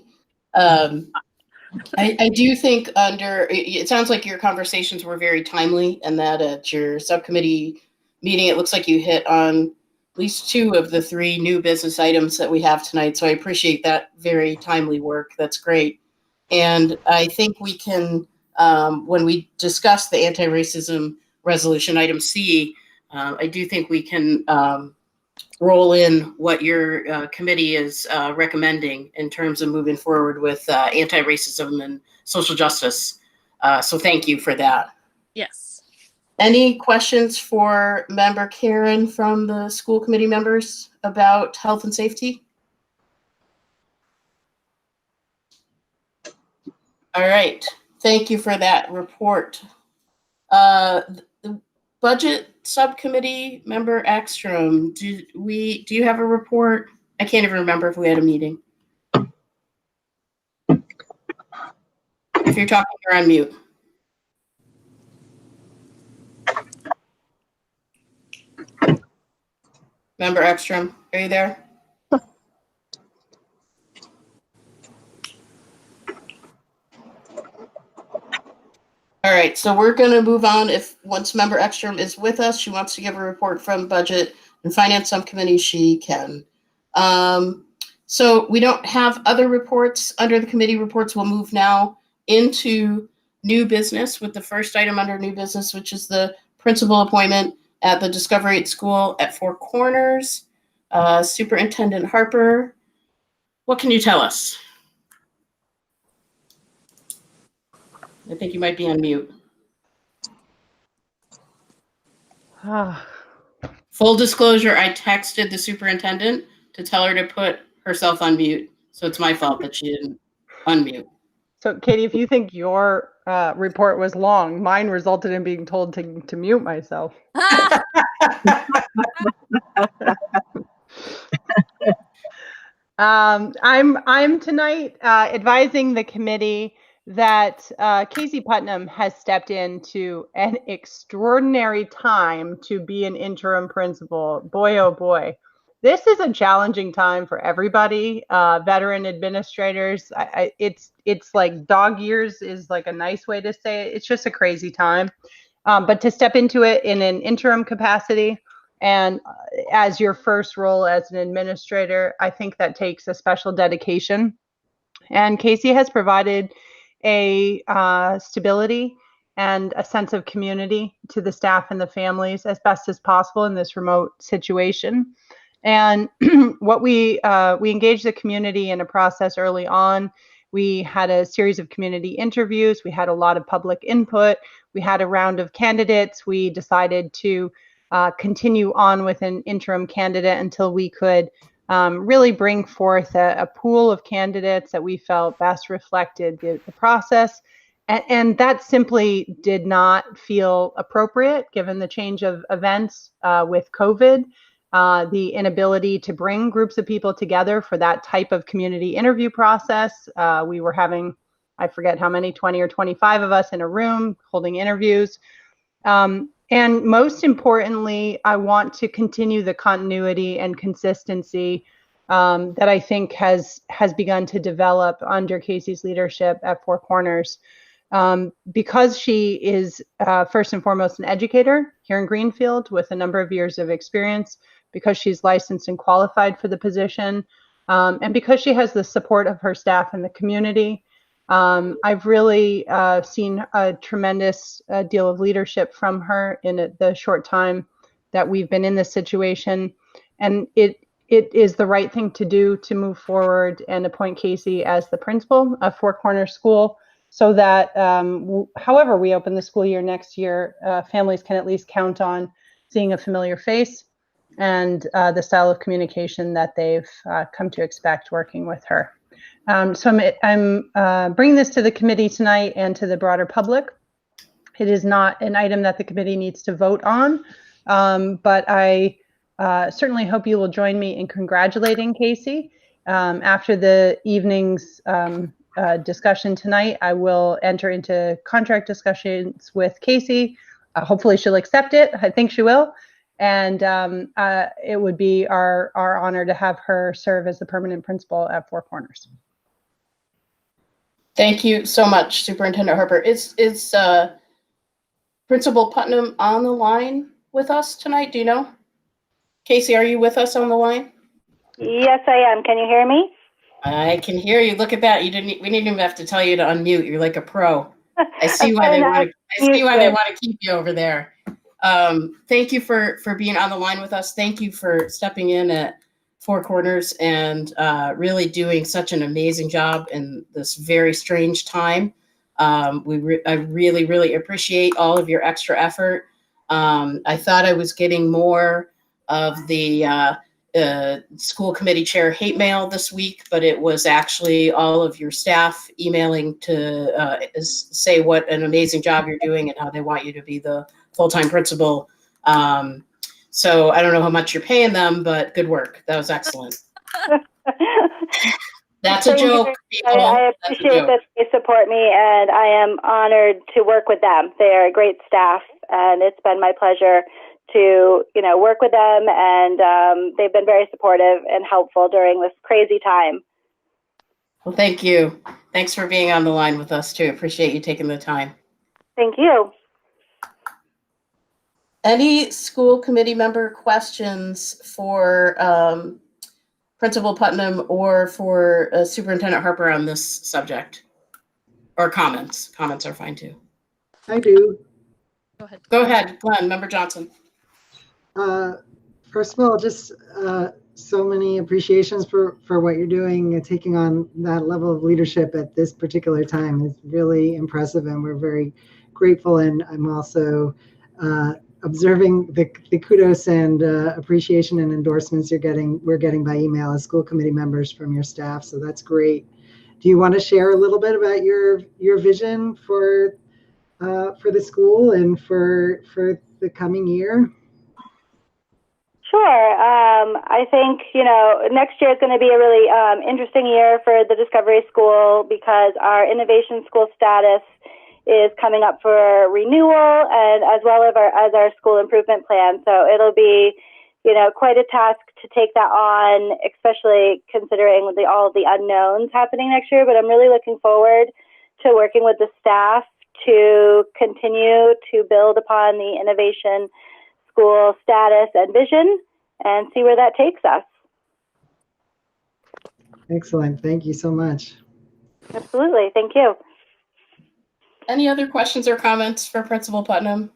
Speaker 1: I do think it sounds like your conversations were very timely, and that at your subcommittee meeting, it looks like you hit on at least two of the three new business items that we have tonight. So I appreciate that very timely work. That's great. And I think we can, when we discuss the anti-racism resolution, item C, I do think we can roll in what your committee is recommending in terms of moving forward with anti-racism and social justice. So thank you for that.
Speaker 5: Yes.
Speaker 1: Any questions for Member Karen from the school committee members about health and safety? All right. Thank you for that report. The budget subcommittee, Member Ekstrom, do you have a report? I can't even remember if we had a meeting. If you're talking, you're on mute. Member Ekstrom, are you there? All right, so we're going to move on. Once Member Ekstrom is with us, she wants to give a report from Budget and Finance Subcommittee, she can. So we don't have other reports under the committee reports. We'll move now into new business with the first item under new business, which is the principal appointment at the Discovery 8 School at Four Corners. Superintendent Harper, what can you tell us? I think you might be on mute. Full disclosure, I texted the superintendent to tell her to put herself on mute. So it's my fault that she didn't unmute.
Speaker 13: So Katie, if you think your report was long, mine resulted in being told to mute myself. I'm tonight advising the committee that Casey Putnam has stepped into an extraordinary time to be an interim principal. Boy, oh boy. This is a challenging time for everybody, veteran administrators. It's like dog years is like a nice way to say it. It's just a crazy time. But to step into it in an interim capacity and as your first role as an administrator, I think that takes a special dedication. And Casey has provided a stability and a sense of community to the staff and the families as best as possible in this remote situation. And what we engaged the community in a process early on. We had a series of community interviews. We had a lot of public input. We had a round of candidates. We decided to continue on with an interim candidate until we could really bring forth a pool of candidates that we felt best reflected the process. And that simply did not feel appropriate given the change of events with COVID. The inability to bring groups of people together for that type of community interview process. We were having, I forget how many, 20 or 25 of us in a room holding interviews. And most importantly, I want to continue the continuity and consistency that I think has begun to develop under Casey's leadership at Four Corners. Because she is first and foremost an educator here in Greenfield with a number of years of experience, because she's licensed and qualified for the position, and because she has the support of her staff and the community. I've really seen a tremendous deal of leadership from her in the short time that we've been in this situation. And it is the right thing to do to move forward and appoint Casey as the principal of Four Corners School, so that however we open the school year next year, families can at least count on seeing a familiar face and the style of communication that they've come to expect working with her. So I'm bringing this to the committee tonight and to the broader public. It is not an item that the committee needs to vote on, but I certainly hope you will join me in congratulating Casey. After the evening's discussion tonight, I will enter into contract discussions with Casey. Hopefully she'll accept it. I think she will. And it would be our honor to have her serve as the permanent principal at Four Corners.
Speaker 1: Thank you so much, Superintendent Harper. Is Principal Putnam on the line with us tonight? Do you know? Casey, are you with us on the line?
Speaker 14: Yes, I am. Can you hear me?
Speaker 1: I can hear you. Look at that. We didn't even have to tell you to unmute. You're like a pro. I see why they want to keep you over there. Thank you for being on the line with us. Thank you for stepping in at Four Corners and really doing such an amazing job in this very strange time. I really, really appreciate all of your extra effort. I thought I was getting more of the school committee chair hate mail this week, but it was actually all of your staff emailing to say what an amazing job you're doing and how they want you to be the full-time principal. So I don't know how much you're paying them, but good work. That was excellent. That's a joke, people.
Speaker 14: I appreciate that they support me, and I am honored to work with them. They are a great staff, and it's been my pleasure to work with them, and they've been very supportive and helpful during this crazy time.
Speaker 1: Well, thank you. Thanks for being on the line with us too. Appreciate you taking the time.
Speaker 14: Thank you.
Speaker 1: Any school committee member questions for Principal Putnam or for Superintendent Harper on this subject? Or comments? Comments are fine too.
Speaker 4: I do.
Speaker 1: Go ahead, Glenn, Member Johnson.
Speaker 4: First of all, just so many appreciations for what you're doing. Taking on that level of leadership at this particular time is really impressive, and we're very grateful. And I'm also observing the kudos and appreciation and endorsements we're getting by email as school committee members from your staff. So that's great. Do you want to share a little bit about your vision for the school and for the coming year?
Speaker 14: Sure. I think, next year is going to be a really interesting year for the Discovery School because our innovation school status is coming up for renewal, and as well as our school improvement plan. So it'll be, quite a task to take that on, especially considering all the unknowns happening next year. But I'm really looking forward to working with the staff to continue to build upon the innovation school status and vision and see where that takes us.
Speaker 4: Excellent. Thank you so much.
Speaker 14: Absolutely. Thank you.
Speaker 1: Any other questions or comments for Principal Putnam?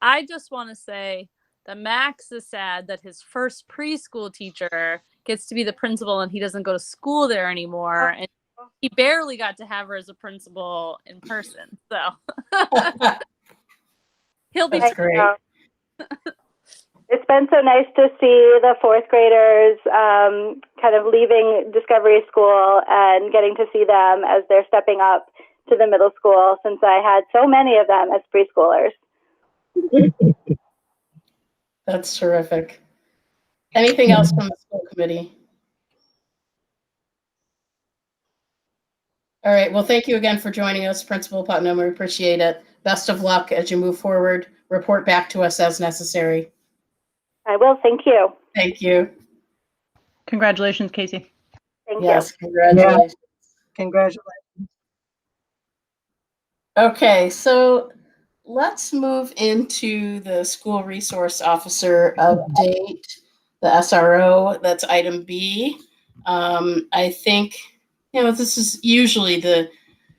Speaker 5: I just want to say that Max is sad that his first preschool teacher gets to be the principal and he doesn't go to school there anymore. And he barely got to have her as a principal in person. So he'll be
Speaker 1: That's great.
Speaker 14: It's been so nice to see the fourth graders kind of leaving Discovery School and getting to see them as they're stepping up to the middle school, since I had so many of them as preschoolers.
Speaker 1: That's terrific. Anything else from the school committee? All right. Well, thank you again for joining us, Principal Putnam. We appreciate it. Best of luck as you move forward. Report back to us as necessary.
Speaker 14: I will. Thank you.
Speaker 1: Thank you.
Speaker 13: Congratulations, Casey.
Speaker 14: Thank
Speaker 1: Yes,
Speaker 14: you.
Speaker 1: congratulations.
Speaker 6: Congratulations.
Speaker 1: Okay, so let's move into the school resource officer update, the SRO. That's item B. I think, this is usually the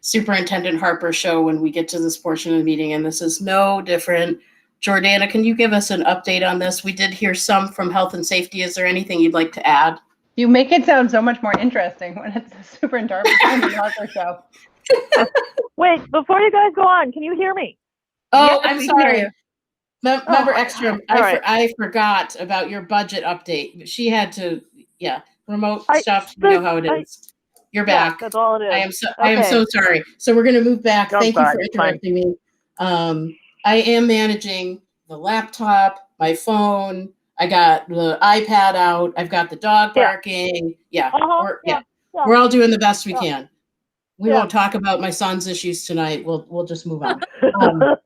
Speaker 1: Superintendent Harper show when we get to this portion of the meeting, and this is no different. Jordana, can you give us an update on this? We did hear some from health and safety. Is there anything you'd like to add?
Speaker 13: You make it sound so much more interesting when it's a Superintendent Harper show.
Speaker 15: Wait, before you guys go on, can you hear me?
Speaker 1: Oh,
Speaker 13: Yes,
Speaker 1: I'm
Speaker 13: we can hear
Speaker 1: sorry.
Speaker 13: you.
Speaker 1: Member Ekstrom,
Speaker 15: all right.
Speaker 1: I forgot about your budget update. She had to, remote stuff. You know how it is. You're back.
Speaker 15: That's all it is.
Speaker 1: I am so sorry. So we're going to move back.
Speaker 15: No,
Speaker 1: Thank you for
Speaker 15: it's fine.
Speaker 1: interrupting me. I am managing the laptop, my phone. I got the iPad out. I've got the dog barking. We're all doing the best we can. We won't talk about my son's issues tonight. We'll just move on.
Speaker 15: I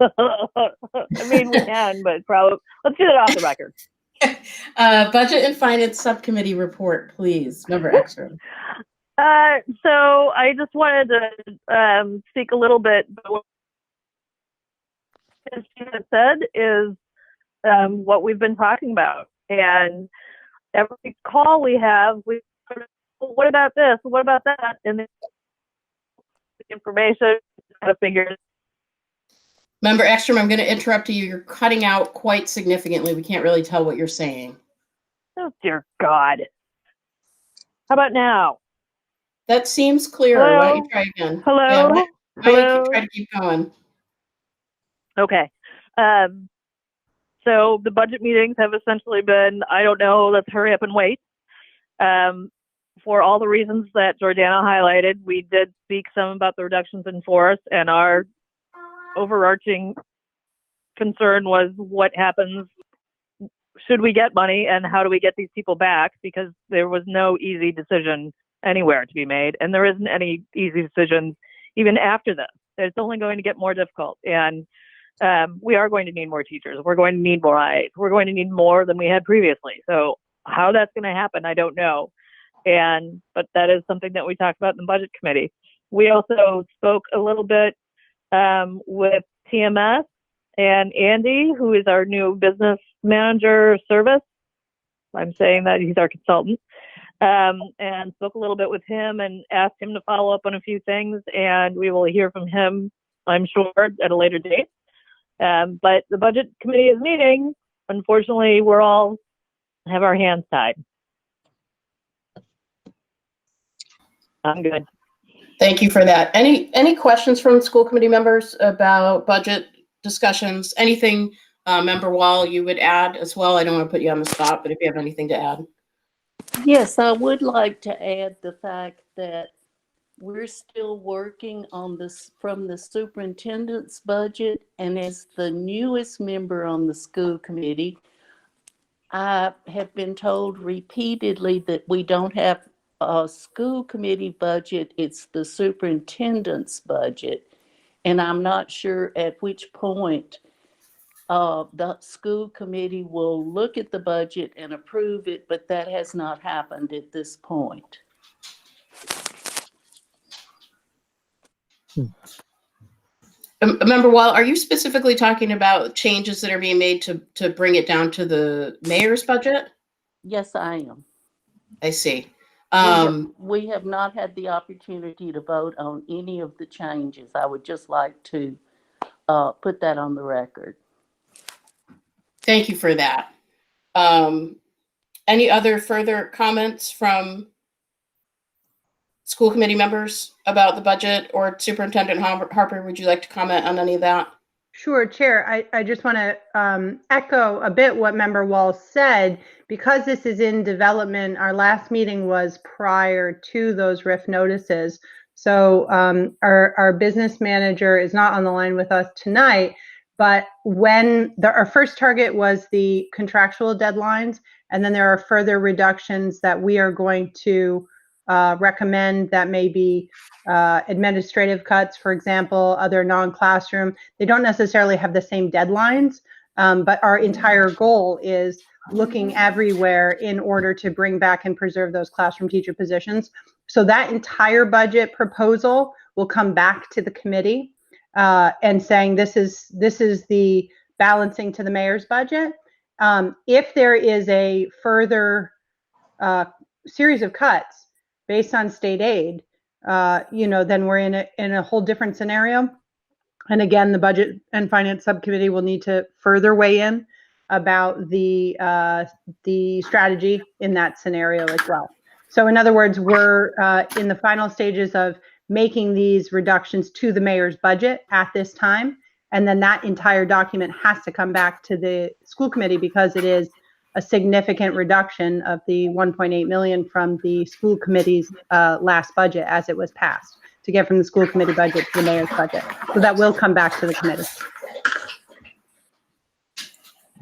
Speaker 15: mean, we can, but probably let's get it off the record.
Speaker 1: Budget and Finance Subcommittee report, please. Member Ekstrom.
Speaker 15: So I just wanted to speak a little bit. What she had said is what we've been talking about, and every call we have, what about this? What about that? And the information kind of figures.
Speaker 1: Member Ekstrom, I'm going to interrupt you. You're cutting out quite significantly. We can't really tell what you're saying.
Speaker 15: Oh dear God! How about now?
Speaker 1: That seems clearer.
Speaker 15: Hello?
Speaker 1: Why don't you try again?
Speaker 15: Hello?
Speaker 1: Yeah, why don't
Speaker 15: Hello?
Speaker 1: you try to keep going?
Speaker 15: Okay. So the budget meetings have essentially been, I don't know, let's hurry up and wait. For all the reasons that Jordana highlighted, we did speak some about the reductions in force, and our overarching concern was what happens, should we get money, and how do we get these people back, because there was no easy decision anywhere to be made, and there isn't any easy decisions even after this. It's only going to get more difficult, and we are going to need more teachers. We're going to need more eyes. We're going to need more than we had previously. So how that's going to happen, I don't know. But that is something that we talked about in the budget committee. We also spoke a little bit with TMS and Andy, who is our new business manager service. I'm saying that he's our consultant. And spoke a little bit with him and asked him to follow up on a few things, and we will hear from him, I'm sure, at a later date. But the budget committee is meeting. Unfortunately, we're all have our hands tied. I'm good.
Speaker 1: Thank you for that. Any questions from school committee members about budget discussions? Anything, Member Wall, you would add as well? I don't want to put you on the spot, but if you have anything to add.
Speaker 16: Yes, I would like to add the fact that we're still working on this from the superintendent's budget, and as the newest member on the school committee, I have been told repeatedly that we don't have a school committee budget, it's the superintendent's budget. And I'm not sure at which point the school committee will look at the budget and approve it, but that has not happened at this point.
Speaker 1: Member Wall, are you specifically talking about changes that are being made to bring it down to the mayor's budget?
Speaker 16: Yes, I am.
Speaker 1: I see.
Speaker 16: We have not had the opportunity to vote on any of the changes. I would just like to put that on the record.
Speaker 1: Thank you for that. Any other further comments from school committee members about the budget, or Superintendent Harper, would you like to comment on any of that?
Speaker 13: Sure, Chair. I just want to echo a bit what Member Wall said. Because this is in development, our last meeting was prior to those RIF notices. So our business manager is not on the line with us tonight, but when our first target was the contractual deadlines, and then there are further reductions that we are going to recommend that may be administrative cuts, for example, other non-classroom. They don't necessarily have the same deadlines, but our entire goal is looking everywhere in order to bring back and preserve those classroom teacher positions. So that entire budget proposal will come back to the committee and saying this is the balancing to the mayor's budget. If there is a further series of cuts based on state aid, then we're in a whole different scenario. And again, the Budget and Finance Subcommittee will need to further weigh in about the strategy in that scenario as well. So in other words, we're in the final stages of making these reductions to the mayor's budget at this time. And then that entire document has to come back to the school committee because it is a significant reduction of the 1.8 million from the school committee's last budget as it was passed, to get from the school committee budget to the mayor's budget. So that will come back to the committee.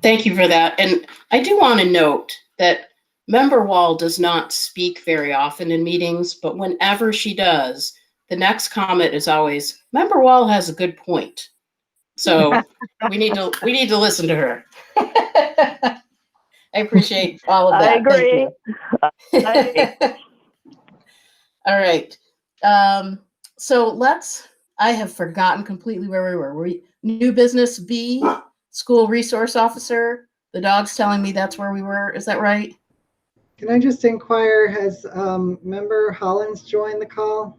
Speaker 1: Thank you for that. And I do want to note that Member Wall does not speak very often in meetings, but whenever she does, the next comment is always, Member Wall has a good point. So we need to listen to her. I appreciate all of that.
Speaker 10: I agree.
Speaker 1: All right. So I have forgotten completely where we were. New business B, school resource officer. The dog's telling me that's where we were. Is that right?
Speaker 4: Can I just inquire, has Member Hollins joined the call?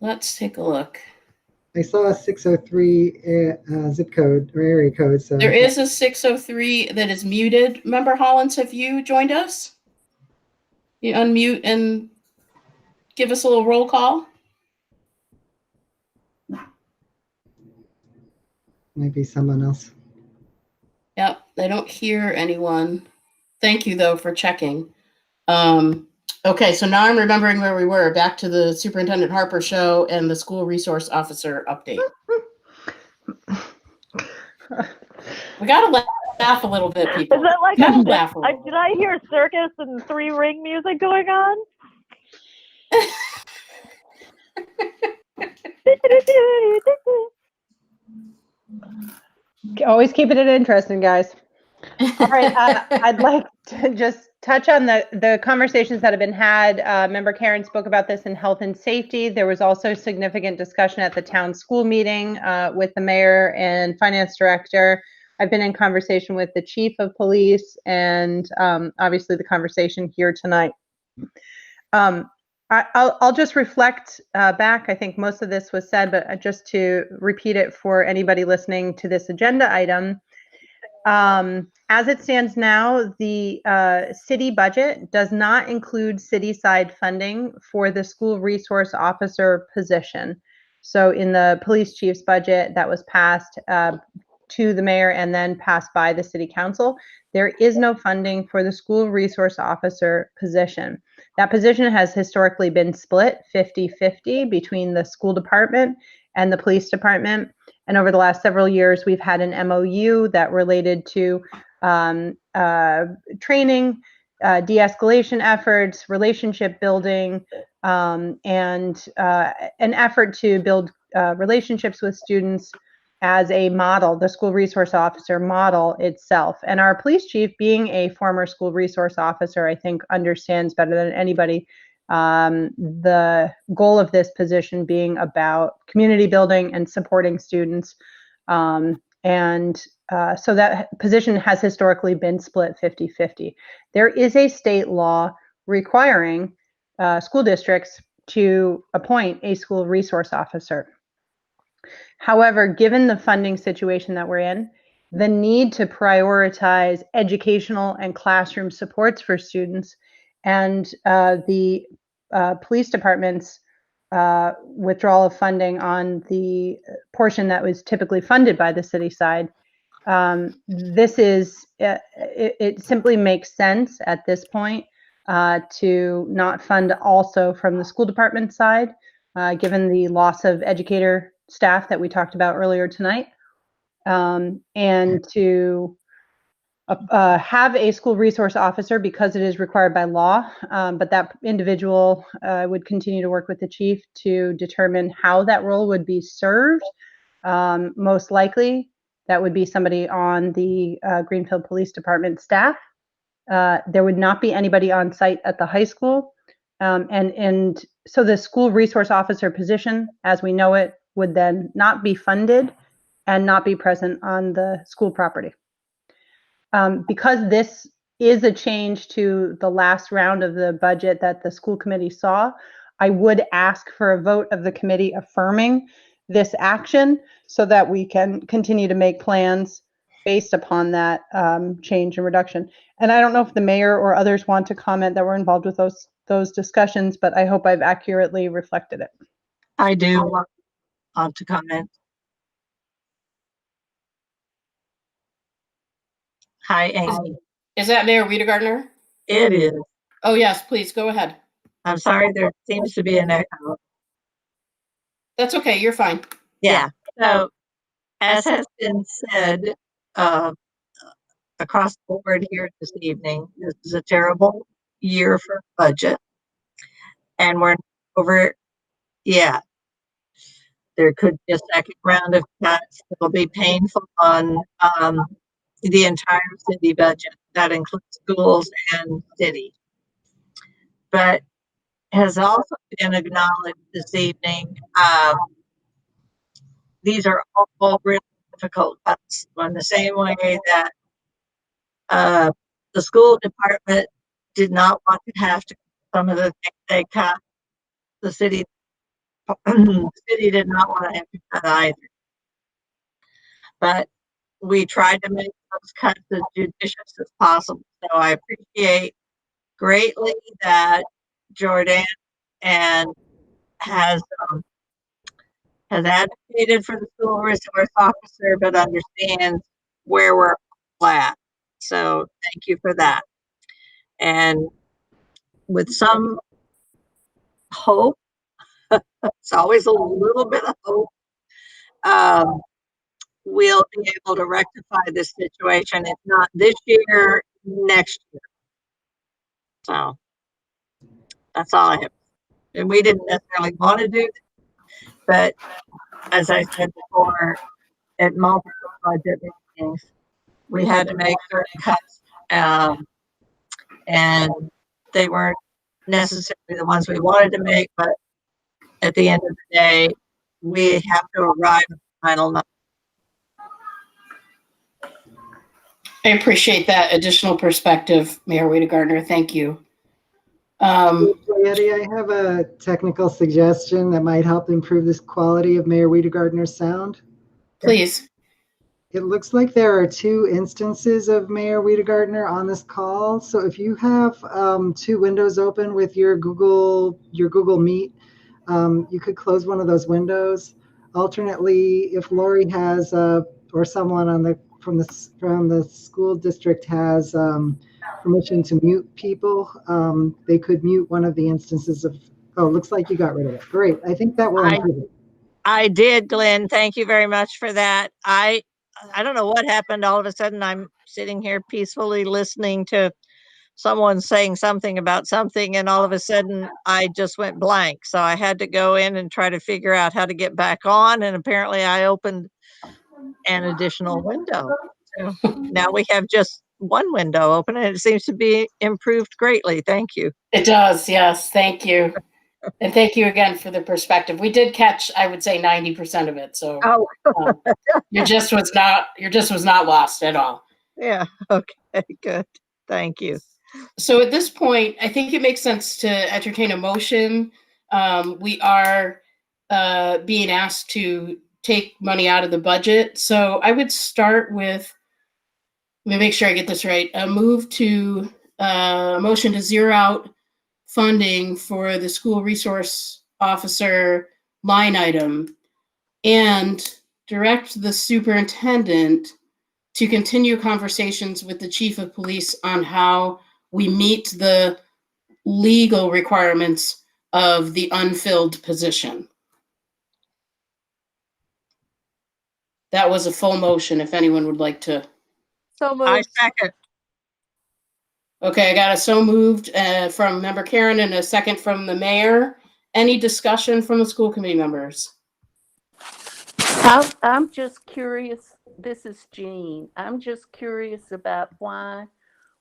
Speaker 1: Let's take a look.
Speaker 4: I saw a 603 zip code or area code. So
Speaker 1: There is a 603 that is muted. Member Hollins, have you joined us? You unmute and give us a little roll call.
Speaker 4: Might be someone else.
Speaker 1: Yep, I don't hear anyone. Thank you, though, for checking. Okay, so now I'm remembering where we were. Back to the Superintendent Harper show and the school resource officer update. We gotta laugh a little bit, people.
Speaker 15: Is that like
Speaker 1: laugh a little.
Speaker 15: did I hear circus and three ring music going on?
Speaker 13: Always keeping it interesting, guys. All right, I'd like to just touch on the conversations that have been had. Member Karen spoke about this in health and safety. There was also significant discussion at the town school meeting with the mayor and finance director. I've been in conversation with the chief of police and obviously the conversation here tonight. I'll just reflect back. I think most of this was said, but just to repeat it for anybody listening to this agenda item. As it stands now, the city budget does not include city-side funding for the school resource officer position. So in the police chief's budget that was passed to the mayor and then passed by the city council, there is no funding for the school resource officer position. That position has historically been split 50-50 between the school department and the police department. And over the last several years, we've had an MOU that related to training, de-escalation efforts, relationship building, and an effort to build relationships with students as a model, the school resource officer model itself. And our police chief, being a former school resource officer, I think understands better than anybody the goal of this position being about community building and supporting students. So that position has historically been split 50-50. There is a state law requiring school districts to appoint a school resource officer. However, given the funding situation that we're in, the need to prioritize educational and classroom supports for students, and the police department's withdrawal of funding on the portion that was typically funded by the city side. This is, it simply makes sense at this point to not fund also from the school department side, given the loss of educator staff that we talked about earlier tonight, and to have a school resource officer because it is required by law, but that individual would continue to work with the chief to determine how that role would be served. Most likely, that would be somebody on the Greenfield Police Department staff. There would not be anybody on site at the high school. And so the school resource officer position, as we know it, would then not be funded and not be present on the school property. Because this is a change to the last round of the budget that the school committee saw, I would ask for a vote of the committee affirming this action so that we can continue to make plans based upon that change and reduction. And I don't know if the mayor or others want to comment that were involved with those discussions, but I hope I've accurately reflected it.
Speaker 6: I do want to comment. Hi, Amy.
Speaker 1: Is that Mayor Wiedegardner?
Speaker 6: It is.
Speaker 1: Oh, yes, please go ahead.
Speaker 6: I'm sorry, there seems to be an echo.
Speaker 1: That's okay, you're fine.
Speaker 6: Yeah. So, as has been said across the board here this evening, this is a terrible year for budget, and we're not over yet. There could be a second round of cuts that will be painful on the entire city budget. That includes schools and city. But has also been acknowledged this evening. These are all really difficult cuts. In the same way that the school department did not want to have to some of the things they cut, the city did not want to have to cut either. But we tried to make those cuts as judicious as possible. So I appreciate greatly that Jordan and has advocated for the school resource officer, but understands where we're at. So thank you for that. And with some hope, it's always a little bit of hope, we'll be able to rectify this situation. If not this year, next year. So that's all I have. And we didn't necessarily want to do this, but as I said before, at multiple budget meetings, we had to make certain cuts, and they weren't necessarily the ones we wanted to make, but at the end of the day, we have to arrive at the final number.
Speaker 1: I appreciate that additional perspective, Mayor Wiedegardner. Thank you.
Speaker 4: Eddie, I have a technical suggestion that might help improve this quality of Mayor Wiedegardner's sound.
Speaker 1: Please.
Speaker 4: It looks like there are 2 instances of Mayor Wiedegardner on this call. So if you have 2 windows open with your Google Meet, you could close one of those windows. Alternately, if Lori has or someone from the school district has permission to mute people, they could mute one of the instances of. Oh, looks like you got rid of it. Great. I think that will improve it.
Speaker 6: I did, Glenn. Thank you very much for that. I don't know what happened. All of a sudden, I'm sitting here peacefully listening to someone saying something about something, and all of a sudden, I just went blank. So I had to go in and try to figure out how to get back on, and apparently I opened an additional window. So now we have just one window open, and it seems to be improved greatly. Thank you.
Speaker 1: It does, yes. Thank you. And thank you again for the perspective. We did catch, I would say, 90% of it. So your gist was not lost at all.
Speaker 6: Yeah. Okay. Good. Thank you.
Speaker 1: So at this point, I think it makes sense to entertain a motion. We are being asked to take money out of the budget. So I would start with Let me make sure I get this right. A motion to zero out funding for the school resource officer line item and direct the superintendent to continue conversations with the chief of police on how we meet the legal requirements of the unfilled position. That was a full motion, if anyone would like to.
Speaker 6: So moved. I second.
Speaker 1: Okay, I got a so moved from member Karen and a second from the mayor. Any discussion from the school committee members?
Speaker 16: I'm just curious. This is Jean. I'm just curious about why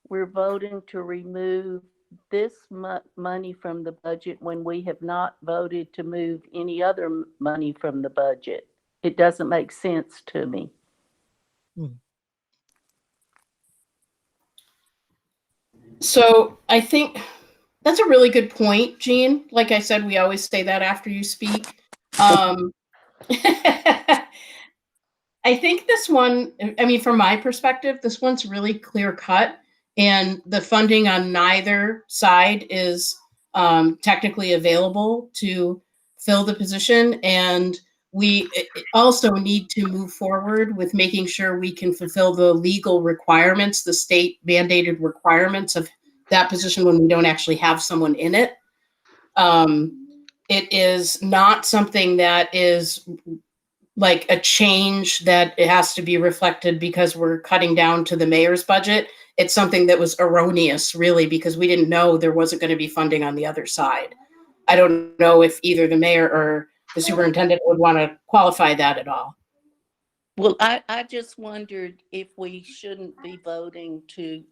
Speaker 16: we're voting to remove this money from the budget when we have not voted to move any other money from the budget. It doesn't make sense to me.
Speaker 1: So I think that's a really good point, Jean. Like I said, we always say that after you speak. I think this one, I mean, from my perspective, this one's really clear cut, and the funding on neither side is technically available to fill the position. And we also need to move forward with making sure we can fulfill the legal requirements, the state mandated requirements of that position when we don't actually have someone in it. It is not something that is like a change that it has to be reflected because we're cutting down to the mayor's budget. It's something that was erroneous, really, because we didn't know there wasn't going to be funding on the other side. I don't know if either the mayor or the superintendent would want to qualify that at all.
Speaker 16: Well, I just wondered if we shouldn't be voting to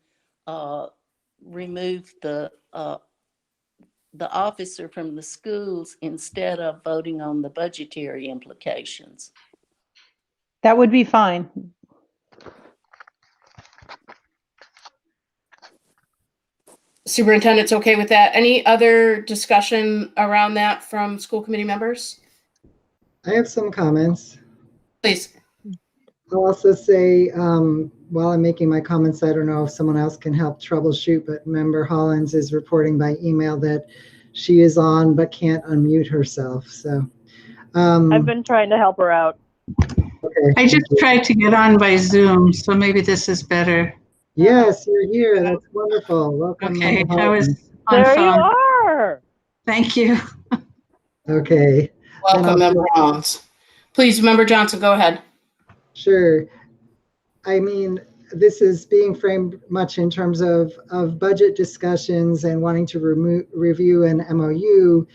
Speaker 16: remove the officer from the schools instead of voting on the budgetary implications.
Speaker 13: That would be fine.
Speaker 1: Superintendent's okay with that. Any other discussion around that from school committee members?
Speaker 4: I have some comments.
Speaker 1: Please.
Speaker 4: I'll also say, while I'm making my comments, I don't know if someone else can help troubleshoot, but Member Hollins is reporting by email that she is on but can't unmute herself. So
Speaker 15: I've been trying to help her out.
Speaker 4: Okay.
Speaker 17: I just tried to get on by Zoom, so maybe this is better.
Speaker 4: Yes, you're here. That's wonderful. Welcome.
Speaker 17: Okay,
Speaker 4: Member
Speaker 17: I was
Speaker 4: Hollins.
Speaker 17: on
Speaker 15: There
Speaker 17: phone.
Speaker 15: you are.
Speaker 17: Thank you.
Speaker 4: Okay.
Speaker 1: Welcome, Member Hollins. Please, Member Johnson, go ahead.
Speaker 4: Sure. I mean, this is being framed much in terms of budget discussions and wanting to review an MOU.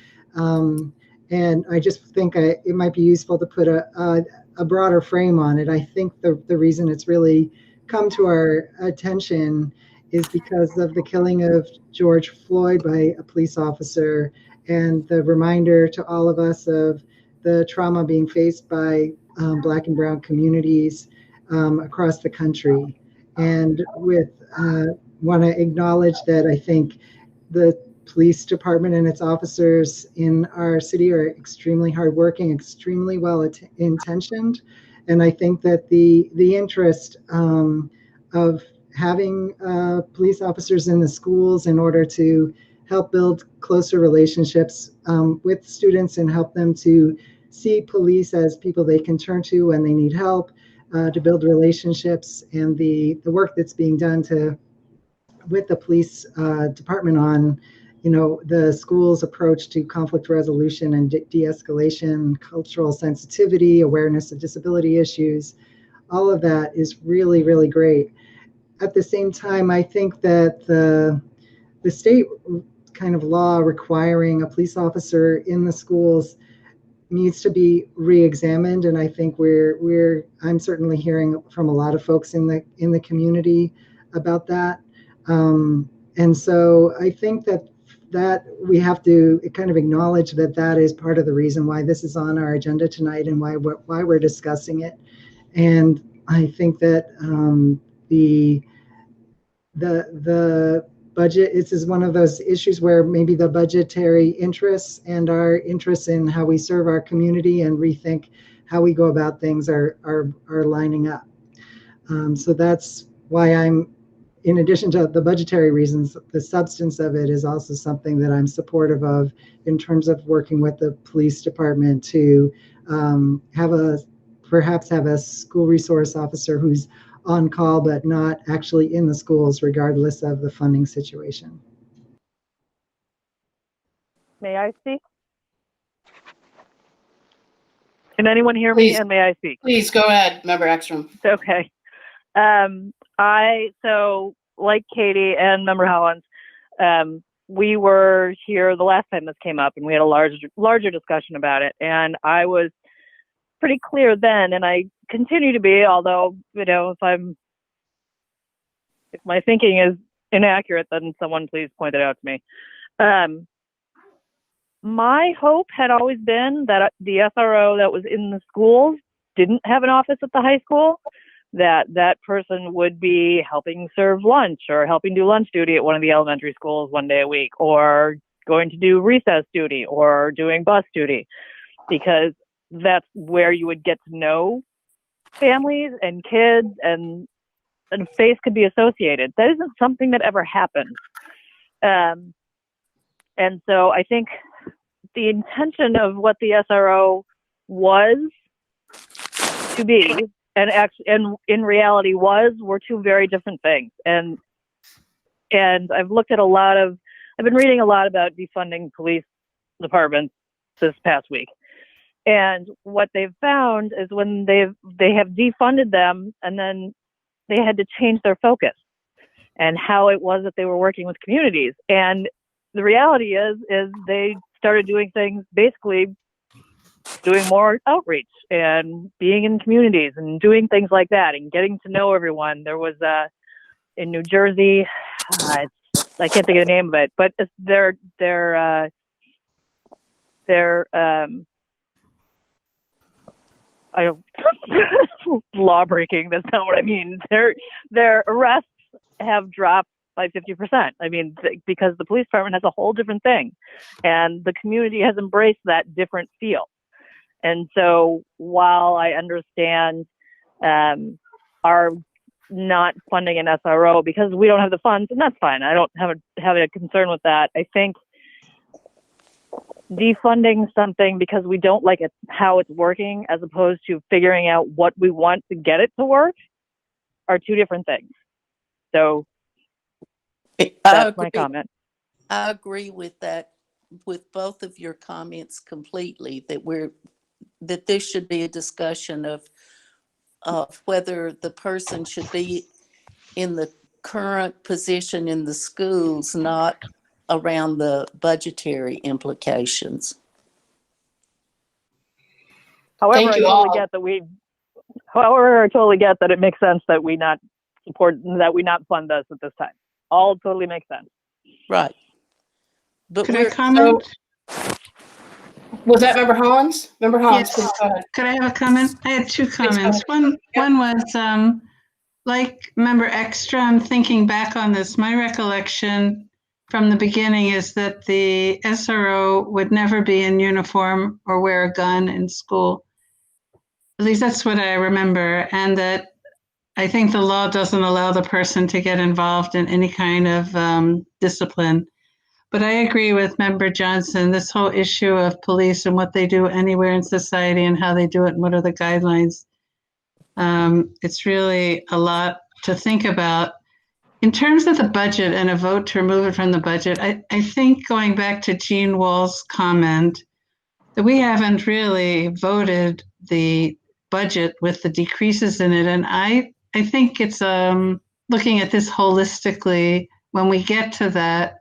Speaker 4: And I just think it might be useful to put a broader frame on it. I think the reason it's really come to our attention is because of the killing of George Floyd by a police officer and the reminder to all of us of the trauma being faced by Black and Brown communities across the country. And want to acknowledge that I think the police department and its officers in our city are extremely hardworking, extremely well intentioned. And I think that the interest of having police officers in the schools in order to help build closer relationships with students and help them to see police as people they can turn to when they need help, to build relationships, and the work that's being done with the police department on, the school's approach to conflict resolution and de-escalation, cultural sensitivity, awareness of disability issues. All of that is really, really great. At the same time, I think that the state kind of law requiring a police officer in the schools needs to be re-examined, and I think I'm certainly hearing from a lot of folks in the community about that. And so I think that we have to kind of acknowledge that is part of the reason why this is on our agenda tonight and why we're discussing it. And I think that the budget is one of those issues where maybe the budgetary interests and our interests in how we serve our community and rethink how we go about things are lining up. So that's why I'm, in addition to the budgetary reasons, the substance of it is also something that I'm supportive of in terms of working with the police department to perhaps have a school resource officer who's on call but not actually in the schools, regardless of the funding situation.
Speaker 15: May I speak? Can anyone hear me?
Speaker 1: Please.
Speaker 15: And may I speak?
Speaker 1: Please go ahead, Member Ekstrom.
Speaker 15: Okay. So like Katie and Member Hollins, we were here the last time this came up, and we had a larger discussion about it. And I was pretty clear then, and I continue to be, although, you know, if my thinking is inaccurate, then someone please point it out to me. My hope had always been that the SRO that was in the schools didn't have an office at the high school, that person would be helping serve lunch or helping do lunch duty at one of the elementary schools one day a week, or going to do recess duty or doing bus duty, because that's where you would get to know families and kids, and a face could be associated. That isn't something that ever happened. And so I think the intention of what the SRO was to be, and in reality were two very different things. And I've been reading a lot about defunding police departments this past week. And what they've found is when they have defunded them, and then they had to change their focus and how it was that they were working with communities. And the reality is they started doing things, basically doing more outreach and being in communities and doing things like that and getting to know everyone. There was in New Jersey, I can't think of the name of it, but they're law breaking. That's not what I mean. Their arrests have dropped by 50%. I mean, because the police department has a whole different thing, and the community has embraced that different feel. And so, while I understand our not funding an SRO because we don't have the funds, and that's fine. I don't have a concern with that. I think defunding something because we don't like it, how it's working, as opposed to figuring out what we want to get it to work, are two different things. So that's my comment.
Speaker 16: I agree with that, with both of your comments completely, that there should be a discussion of whether the person should be in the current position in the schools, not around the budgetary implications.
Speaker 15: However, I totally get that it makes sense that we not fund this at this time. All totally makes sense.
Speaker 16: Right. But
Speaker 17: could I comment?
Speaker 1: Was that Member Hollins? Member Hollins,
Speaker 17: Yes.
Speaker 1: please go ahead.
Speaker 17: Could I have a comment? I had two comments. One was like Member Extra, I'm thinking back on this. My recollection from the beginning is that the SRO would never be in uniform or wear a gun in school. At least that's what I remember. And that I think the law doesn't allow the person to get involved in any kind of discipline. But I agree with Member Johnson, this whole issue of police and what they do anywhere in society and how they do it and what are the guidelines. It's really a lot to think about. In terms of the budget and a vote to remove it from the budget, I think going back to Jean Wall's comment, that we haven't really voted the budget with the decreases in it. And I think it's looking at this holistically. When we get to that,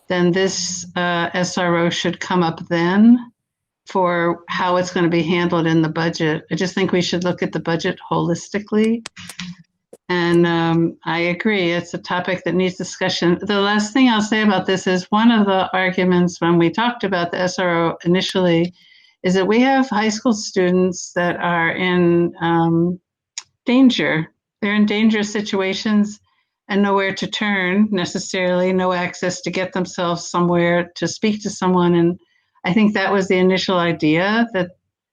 Speaker 17: then this SRO should come up then for how it's going to be handled in the budget. I just think we should look at the budget holistically. And I agree, it's a topic that needs discussion. The last thing I'll say about this is one of the arguments when we talked about the SRO initially is that we have high school students that are in danger. They're in dangerous situations and nowhere to turn necessarily, no access to get themselves somewhere to speak to someone. And I think that was the initial idea, that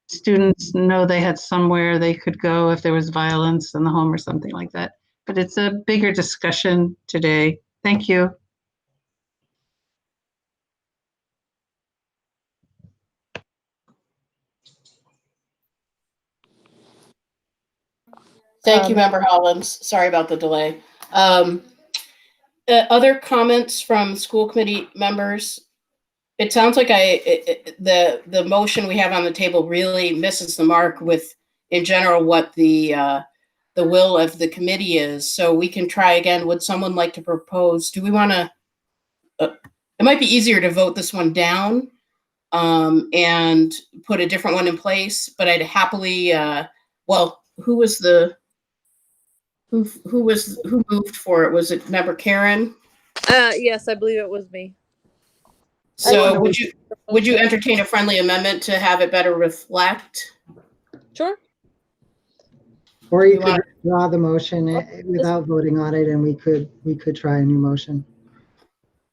Speaker 17: students know they had somewhere they could go if there was violence in the home or something like that. but it's a bigger discussion today. Thank you.
Speaker 1: Thank you, Member Hollins. Sorry about the delay. Other comments from school committee members? It sounds like the motion we have on the table really misses the mark with, in general, what the will of the committee is. So we can try again. Would someone like to propose? Do we want to? It might be easier to vote this one down and put a different one in place. But I'd happily. Well, who was the? Who moved for it? Was it Member Karen?
Speaker 5: Yes, I believe it was me.
Speaker 1: So would you entertain a friendly amendment to have it better reflect?
Speaker 5: Sure.
Speaker 4: Or you could withdraw the motion without voting on it, and we could try a new motion.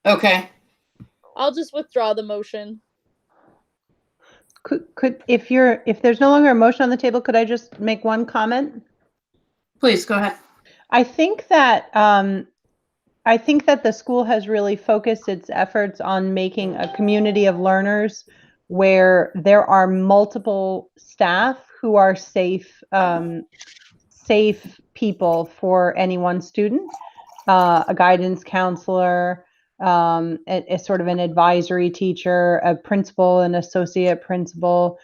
Speaker 1: Okay.
Speaker 5: I'll just withdraw the motion.
Speaker 13: Could if there's no longer a motion on the table, could I just make one comment?
Speaker 1: Please go ahead.
Speaker 13: I think that the school has really focused its efforts on making a community of learners where there are multiple staff who are safe people for any one student, a guidance counselor, a sort of an advisory teacher, a principal, an associate principal.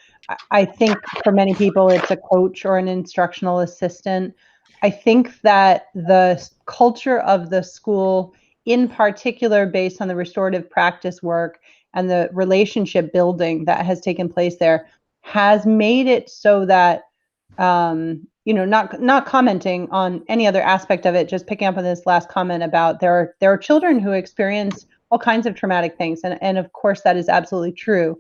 Speaker 13: I think for many people it's a coach or an instructional assistant. I think that the culture of the school, in particular based on the restorative practice work and the relationship building that has taken place there, has made it so that, not commenting on any other aspect of it, just picking up on this last comment about there are children who experience all kinds of traumatic things. And of course, that is absolutely true.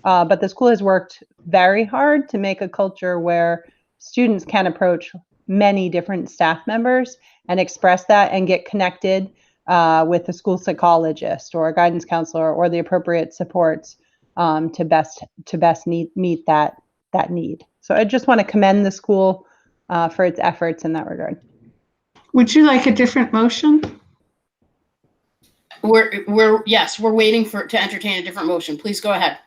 Speaker 13: But the school has worked very hard to make a culture where students can approach many different staff members and express that and get connected with a school psychologist or a guidance counselor or the appropriate supports to best meet that need. So I just want to commend the school for its efforts in that regard.
Speaker 17: Would you like a different motion?
Speaker 1: We're waiting to entertain a different motion. Please go ahead.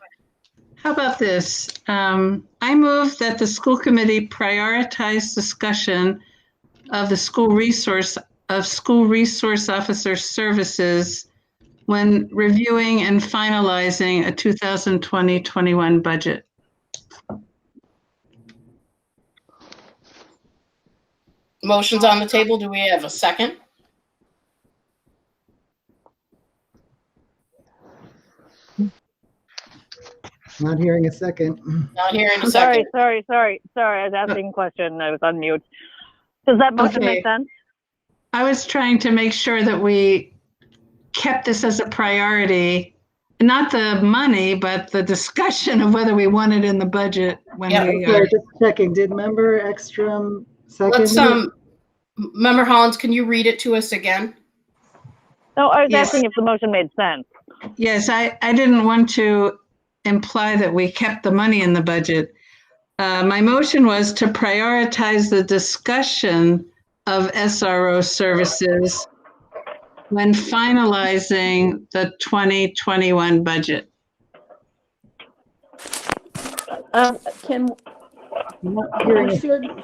Speaker 17: How about this? I move that the school committee prioritize discussion of the school resource officer services when reviewing and finalizing a 2020-21 budget.
Speaker 1: Motion's on the table. Do we have a second?
Speaker 4: Not hearing a second.
Speaker 1: Not hearing a second.
Speaker 15: Sorry. I was asking a question. I was on mute. Does that motion make sense?
Speaker 17: I was trying to make sure that we kept this as a priority, not the money, but the discussion of whether we want it in the budget when we are.
Speaker 4: Just checking. Did Member Ekstrom second?
Speaker 1: Let's Member Hollins, can you read it to us again?
Speaker 15: No, I was asking if the motion made sense.
Speaker 17: Yes, I didn't want to imply that we kept the money in the budget. My motion was to prioritize the discussion of SRO services when finalizing the 2021 budget.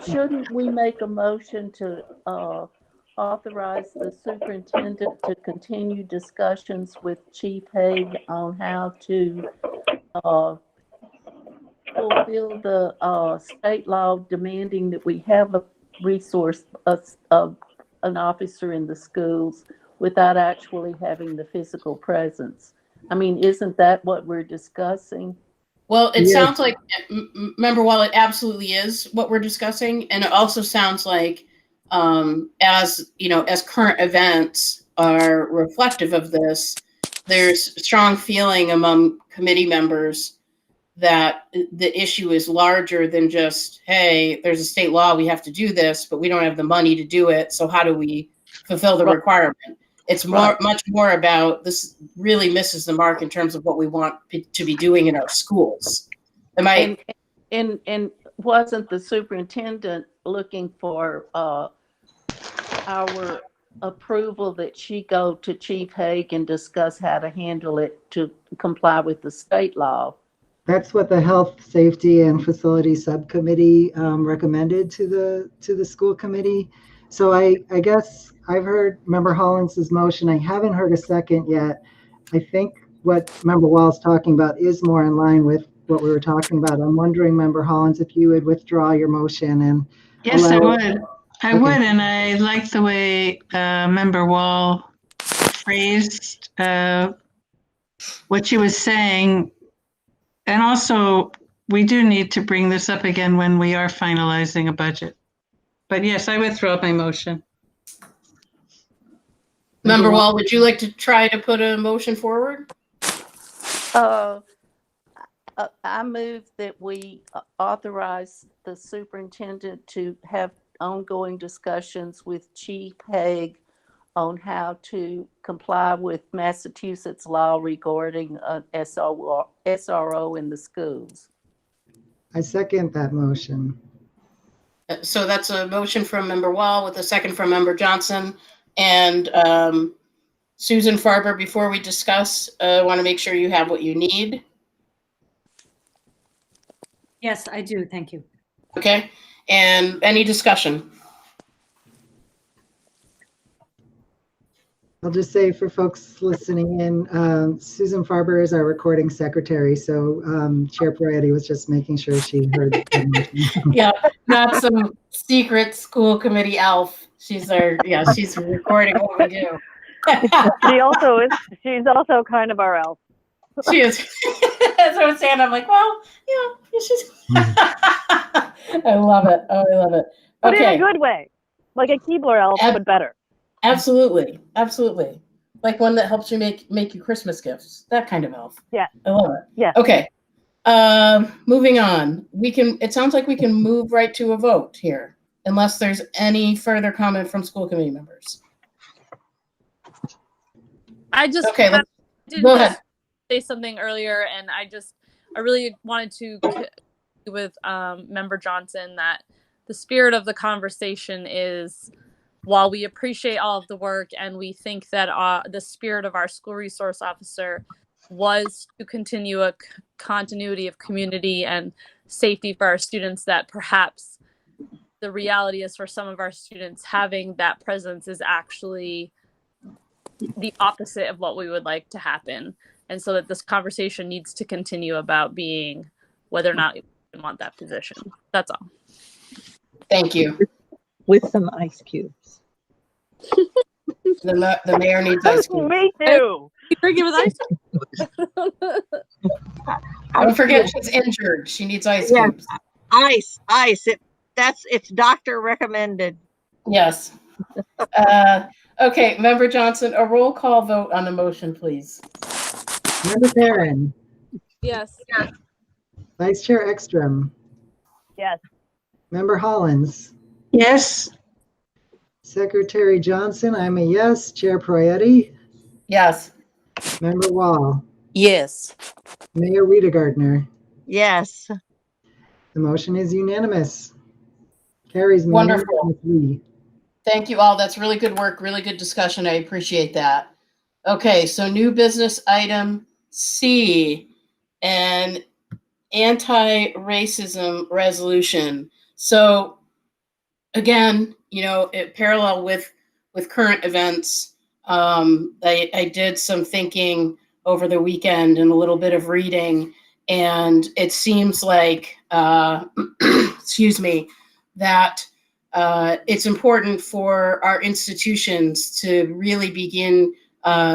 Speaker 16: Shouldn't we make a motion to authorize the superintendent to continue discussions with Chief Hague on how to fulfill the state law demanding that we have a resource, an officer in the schools without actually having the physical presence? I mean, isn't that what we're discussing?
Speaker 1: Well, it sounds like, while it absolutely is what we're discussing, and it also sounds like, as current events are reflective of this, there's strong feeling among committee members that the issue is larger than just, hey, there's a state law, we have to do this, but we don't have the money to do it. So how do we fulfill the requirement? It's much more about this. Really misses the mark in terms of what we want to be doing in our schools.
Speaker 16: And wasn't the superintendent looking for our approval that she go to Chief Hague and discuss how to handle it to comply with the state law.
Speaker 4: That's what the Health, Safety, and Facility Subcommittee recommended to the school committee. So I guess I've heard Member Hollins's motion. I haven't heard a second yet. I think what Member Wall's talking about is more in line with what we were talking about. I'm wondering, Member Hollins, if you would withdraw your motion and
Speaker 17: Yes, I
Speaker 4: allow.
Speaker 17: would. I would, and I like the way Member Wall phrased what she was saying. And also, we do need to bring this up again when we are finalizing a budget. But yes, I withdraw my motion.
Speaker 1: Member Wall, would you like to try to put a motion forward?
Speaker 16: I move that we authorize the superintendent to have ongoing discussions with Chief Hague on how to comply with Massachusetts law regarding SRO in the schools.
Speaker 4: I second that motion.
Speaker 1: So that's a motion from Member Wall with a second from Member Johnson. And Susan Farber, before we discuss, I want to make sure you have what you need.
Speaker 18: Yes, I do. Thank you.
Speaker 1: Okay. And any discussion?
Speaker 4: I'll just say for folks listening in, Susan Farber is our recording secretary. So Chair Peretti was just making sure she heard the motion.
Speaker 1: Yeah, not some secret school committee elf. She's she's recording what we do.
Speaker 15: She's also kind of our elf.
Speaker 1: She is. As I was saying, I'm like, well, yeah, she's. I love it. Oh, I love it.
Speaker 15: But
Speaker 1: Okay.
Speaker 15: in a good way, like a Keebler elf, but better.
Speaker 1: Absolutely, absolutely. Like one that helps you make you Christmas gifts. That kind of elf.
Speaker 15: Yeah.
Speaker 1: I love it.
Speaker 15: Yeah.
Speaker 1: Okay. Moving on. It sounds like we can move right to a vote here, unless there's any further comment from school committee members.
Speaker 5: I just
Speaker 1: Okay.
Speaker 5: Go
Speaker 1: ahead.
Speaker 5: Say something earlier, and I really wanted to with Member Johnson that the spirit of the conversation is, while we appreciate all of the work and we think that the spirit of our school resource officer was to continue a continuity of community and safety for our students, that perhaps the reality is for some of our students having that presence is actually the opposite of what we would like to happen. And so that this conversation needs to continue about being whether or not we want that position. That's all.
Speaker 1: Thank you.
Speaker 6: With some ice cubes.
Speaker 1: The mayor needs ice cream.
Speaker 15: Me too.
Speaker 5: You bring it with ice.
Speaker 1: Don't forget she's injured. She needs ice
Speaker 6: Yeah.
Speaker 1: cubes.
Speaker 6: Ice. It's doctor recommended.
Speaker 1: Yes. Okay, Member Johnson, a roll call vote on the motion, please.
Speaker 4: Member Perrin.
Speaker 5: Yes.
Speaker 4: Vice Chair Ekstrom.
Speaker 15: Yes.
Speaker 4: Member Hollins.
Speaker 17: Yes.
Speaker 4: Secretary Johnson, I'm a yes. Chair Peretti.
Speaker 1: Yes.
Speaker 4: Member Wall.
Speaker 16: Yes.
Speaker 4: Mayor Wiedegardner.
Speaker 6: Yes.
Speaker 4: The motion is unanimous. Carries
Speaker 1: Wonderful.
Speaker 4: unanimously.
Speaker 1: Thank you all. That's really good work, really good discussion. I appreciate that. Okay, so new business item C, an anti-racism resolution. So again, parallel with current events, I did some thinking over the weekend and a little bit of reading, and it seems like, excuse me, that it's important for our institutions to really begin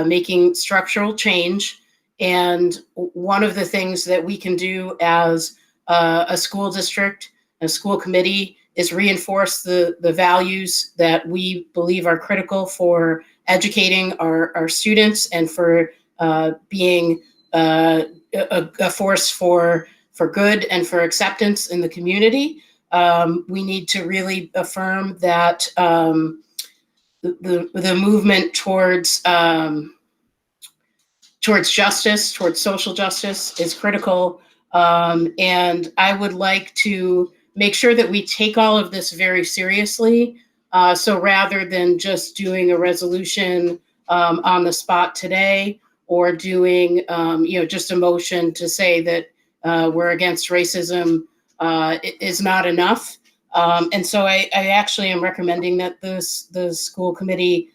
Speaker 1: making structural change. And one of the things that we can do as a school district, a school committee, is reinforce the values that we believe are critical for educating our students and for being a force for good and for acceptance in the community. We need to really affirm that the movement towards justice, towards social justice, is critical. And I would like to make sure that we take all of this very seriously So rather than just doing a resolution on the spot today, or doing just a motion to say that we're against racism is not enough. And so I actually am recommending that the school committee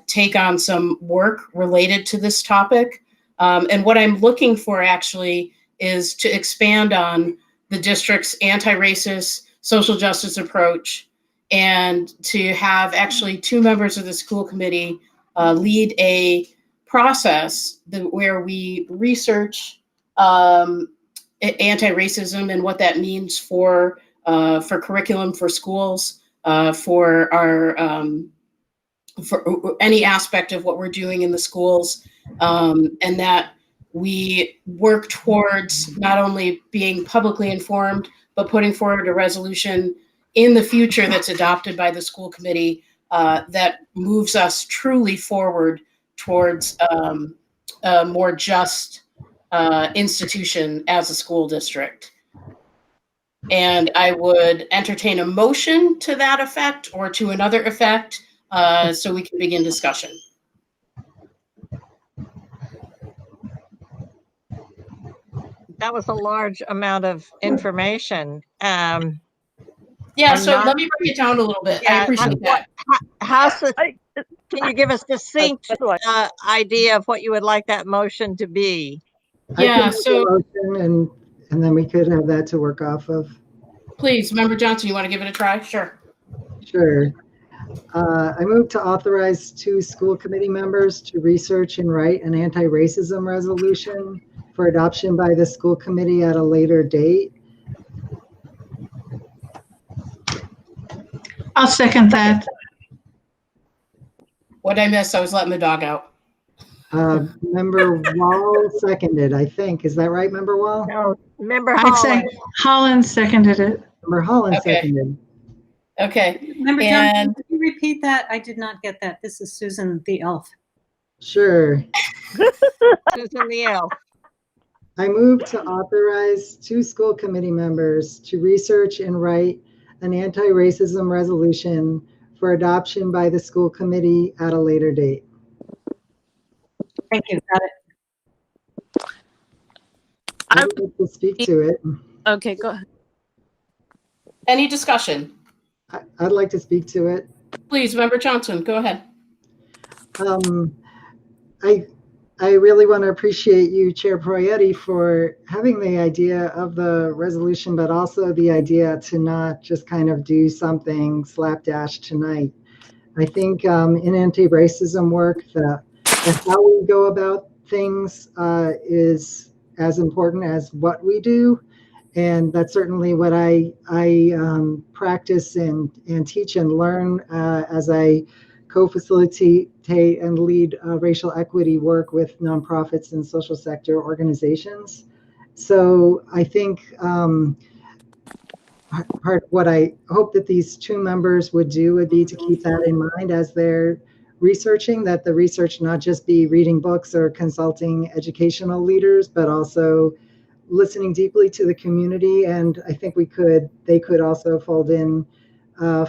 Speaker 1: take on some work related to this topic. And what I'm looking for actually is to expand on the district's anti-racist social justice approach, and to have actually 2 members of the school committee lead a process where we research anti-racism and what that means for curriculum for schools, for our for any aspect of what we're doing in the schools, and that we work towards not only being publicly informed, but putting forward a resolution in the future that's adopted by the school committee that moves us truly forward towards a more just institution as a school district. And I would entertain a motion to that effect or to another effect so we can begin discussion.
Speaker 6: That was a large amount of information.
Speaker 1: Yeah, so let me break it down a little bit. I appreciate that.
Speaker 6: Can you give us a succinct idea of what you would like that motion to be?
Speaker 1: Yeah,
Speaker 4: I can make a motion and then we could have that to work off of.
Speaker 1: Please, Member Johnson, you want to give it a try? Sure.
Speaker 4: Sure. I move to authorize 2 school committee members to research and write an anti-racism resolution for adoption by the school committee at a later date.
Speaker 17: I'll second that.
Speaker 1: What I missed, I was letting the dog out.
Speaker 4: Member Wall seconded, I think. Is that right, Member Wall?
Speaker 6: No, Member
Speaker 17: I'd say Holland seconded it.
Speaker 4: Member Holland
Speaker 1: Okay.
Speaker 4: seconded.
Speaker 1: Okay.
Speaker 18: Member
Speaker 1: And-
Speaker 18: Johnson, could you repeat that? I did not get that. This is Susan the elf.
Speaker 4: Sure.
Speaker 6: Susan the elf.
Speaker 4: I move to authorize 2 school committee members to research and write an anti-racism resolution for adoption by the school committee at a later date.
Speaker 18: Thank you. Got it.
Speaker 4: I would like to speak to it.
Speaker 5: Okay, go ahead.
Speaker 1: Any discussion?
Speaker 4: I'd like to speak to it.
Speaker 1: Please, Member Johnson, go ahead.
Speaker 4: I really want to appreciate you, Chair Proietti, for having the idea of the resolution, but also the idea to not just kind of do something slapdash tonight. I think in anti-racism work, the how we go about things is as important as what we do. And that's certainly what I practice and teach and learn as I co-facilitate and lead racial equity work with nonprofits and social sector organizations. So I think part of what I hope that these 2 members would do would be to keep that in mind as they're researching, that the research not just be reading books or consulting educational leaders, but also listening deeply to the community. And I think they could also fold in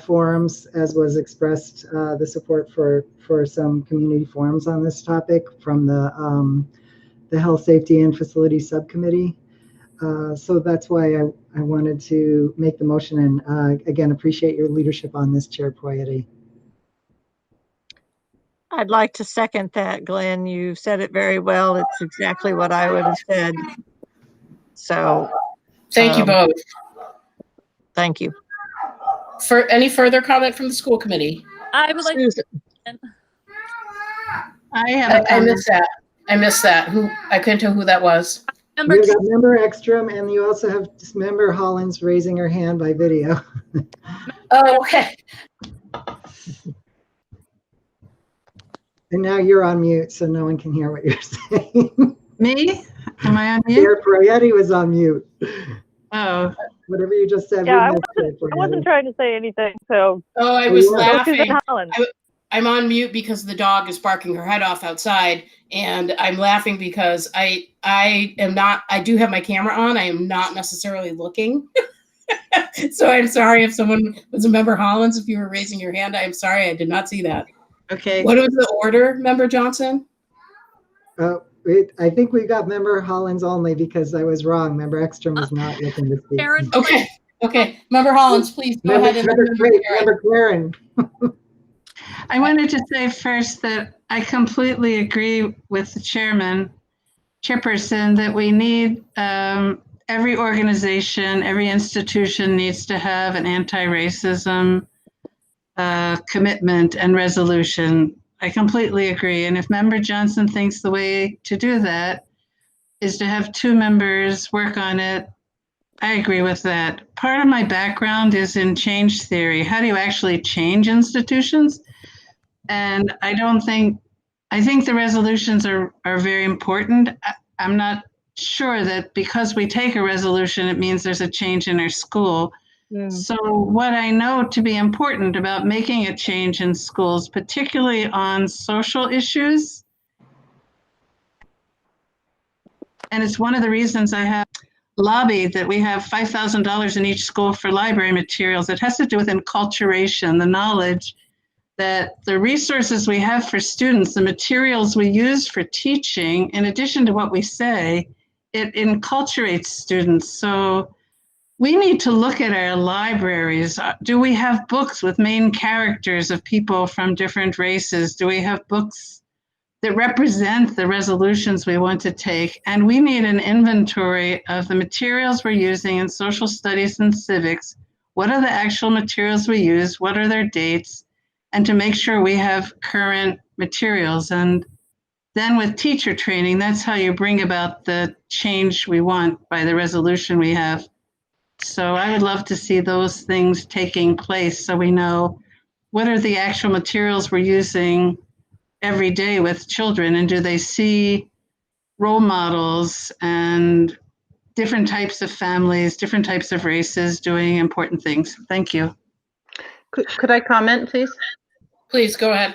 Speaker 4: forums, as was expressed, the support for some community forums on this topic from the Health, Safety, and Facilities Subcommittee. So that's why I wanted to make the motion, and again, appreciate your leadership on this, Chair Proietti.
Speaker 6: I'd like to second that, Glenn. You said it very well. It's exactly what I would have said. So
Speaker 1: Thank you both.
Speaker 6: Thank you.
Speaker 1: For any further comment from the school committee?
Speaker 5: I would like
Speaker 17: I have a
Speaker 1: I missed that. I missed that. I couldn't tell who that was.
Speaker 4: You got Member Ekstrom, and you also have Member Hollins raising her hand by video.
Speaker 1: Oh, okay.
Speaker 4: And now you're on mute, so no one can hear what you're saying.
Speaker 17: Me? Am I on mute?
Speaker 4: Chair Proietti was on mute.
Speaker 17: Oh.
Speaker 4: Whatever you just said.
Speaker 15: Yeah,
Speaker 4: we
Speaker 15: I wasn't trying to say anything, so.
Speaker 1: Oh, I was
Speaker 4: yeah.
Speaker 1: laughing.
Speaker 15: Holland.
Speaker 1: I'm on mute because the dog is barking her head off outside, and I'm laughing because I do have my camera on. I am not necessarily looking. So I'm sorry if someone was a member Hollins, if you were raising your hand, I'm sorry, I did not see that.
Speaker 17: Okay.
Speaker 1: What was the order, Member Johnson?
Speaker 4: I think we got member Hollins only because I was wrong. Member Ekstrom was not looking to speak.
Speaker 1: Okay. Member Hollins, please go ahead and
Speaker 4: Member Claren.
Speaker 17: I wanted to say first that I completely agree with the chairperson, that we need every organization, every institution needs to have an anti-racism commitment and resolution. I completely agree. And if Member Johnson thinks the way to do that is to have 2 members work on it, I agree with that. Part of my background is in change theory. How do you actually change institutions? And I think the resolutions are very important. I'm not sure that because we take a resolution, it means there's a change in our school. So what I know to be important about making a change in schools, particularly on social issues, and it's one of the reasons I have lobbied that we have $5,000 in each school for library materials. It has to do with enculturation, the knowledge that the resources we have for students, the materials we use for teaching, in addition to what we say, it enculturates students. So we need to look at our libraries. Do we have books with main characters of people from different races? Do we have books that represent the resolutions we want to take? And we need an inventory of the materials we're using in social studies and civics. What are the actual materials we use? What are their dates? And to make sure we have current materials. And then with teacher training, that's how you bring about the change we want by the resolution we have. So I would love to see those things taking place so we know what are the actual materials we're using every day with children, and do they see role models and different types of families, different types of races doing important things. Thank you.
Speaker 13: Could I comment, please?
Speaker 1: Please go ahead.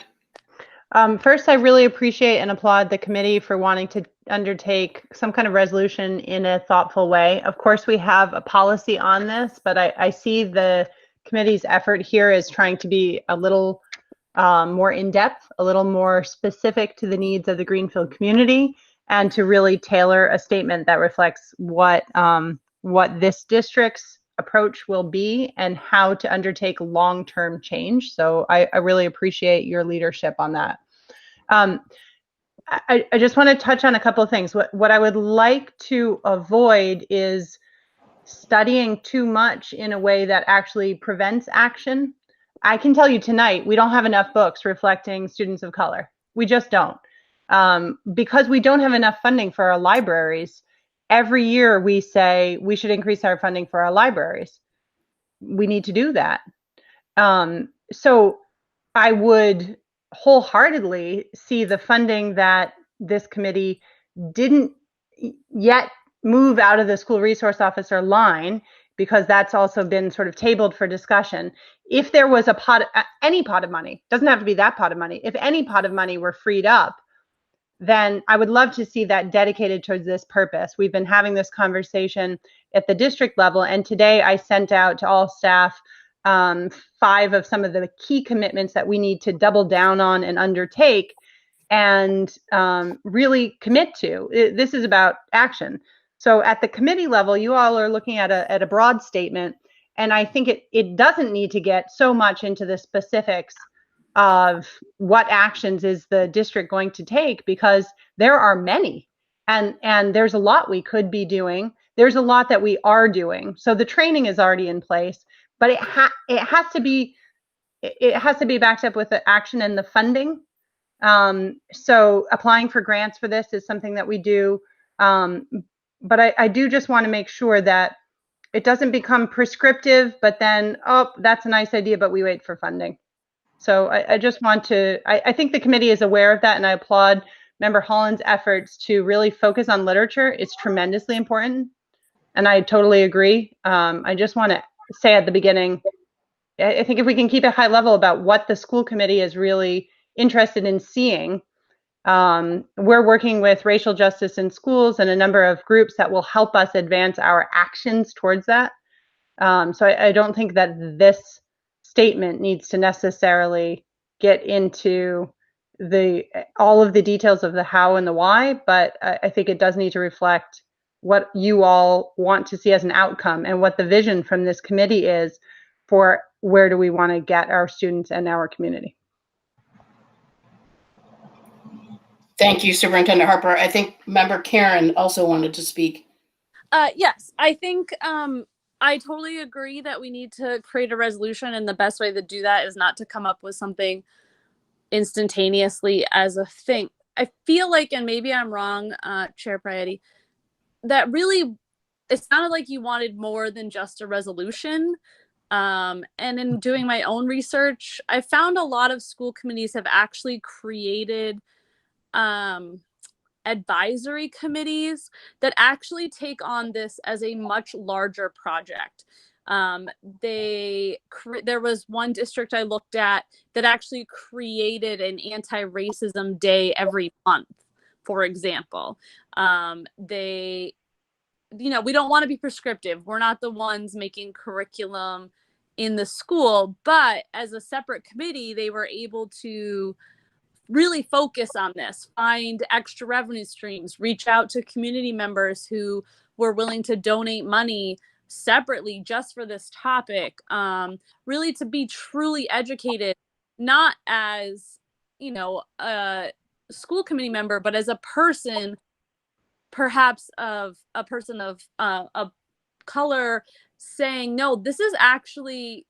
Speaker 13: First, I really appreciate and applaud the committee for wanting to undertake some kind of resolution in a thoughtful way. Of course, we have a policy on this, but I see the committee's effort here as trying to be a little more in-depth, a little more specific to the needs of the Greenfield community, and to really tailor a statement that reflects what this district's approach will be and how to undertake long-term change. So I really appreciate your leadership on that. I just want to touch on a couple of things. What I would like to avoid is studying too much in a way that actually prevents action. I can tell you tonight, we don't have enough books reflecting students of color. We just don't. Because we don't have enough funding for our libraries, every year we say we should increase our funding for our libraries. We need to do that. So I would wholeheartedly see the funding that this committee didn't yet move out of the school resource officer line, because that's also been sort of tabled for discussion. If there was a pot, any pot of money, doesn't have to be that pot of money, if any pot of money were freed up, then I would love to see that dedicated towards this purpose. We've been having this conversation at the district level, and today I sent out to all staff 5 of some of the key commitments that we need to double down on and undertake and really commit to. This is about action. So at the committee level, you all are looking at a broad statement, and I think it doesn't need to get so much into the specifics of what actions is the district going to take, because there are many, and there's a lot we could be doing. There's a lot that we are doing. So the training is already in place, but it has to be backed up with the action and the funding. So applying for grants for this is something that we do. But I do just want to make sure that it doesn't become prescriptive, but then, oh, that's a nice idea, but we wait for funding. So I just want to, I think the committee is aware of that, and I applaud Member Holland's efforts to really focus on literature. It's tremendously important, and I totally agree. I just want to say at the beginning, I think if we can keep it high level about what the school committee is really interested in seeing, we're working with Racial Justice in Schools and a number of groups that will help us advance our actions towards that. So I don't think that this statement needs to necessarily get into all of the details of the how and the why, but I think it does need to reflect what you all want to see as an outcome and what the vision from this committee is for where do we want to get our students and our community.
Speaker 1: Thank you, Superintendent Harper. I think Member Karen also wanted to speak.
Speaker 5: Yes, I think I totally agree that we need to create a resolution, and the best way to do that is not to come up with something instantaneously as a thing. I feel like, and maybe I'm wrong, Chair Prayati, that really it sounded like you wanted more than just a resolution. And in doing my own research, I found a lot of school committees have actually created advisory committees that actually take on this as a much larger project. There was one district I looked at that actually created an anti-racism day every month, for example. We don't want to be prescriptive. We're not the ones making curriculum in the school, but as a separate committee, they were able to really focus on this, find extra revenue streams, reach out to community members who were willing to donate money separately just for this topic, really to be truly educated, not as, a school committee member, but as a person, perhaps of a person of color, saying, no, this is actually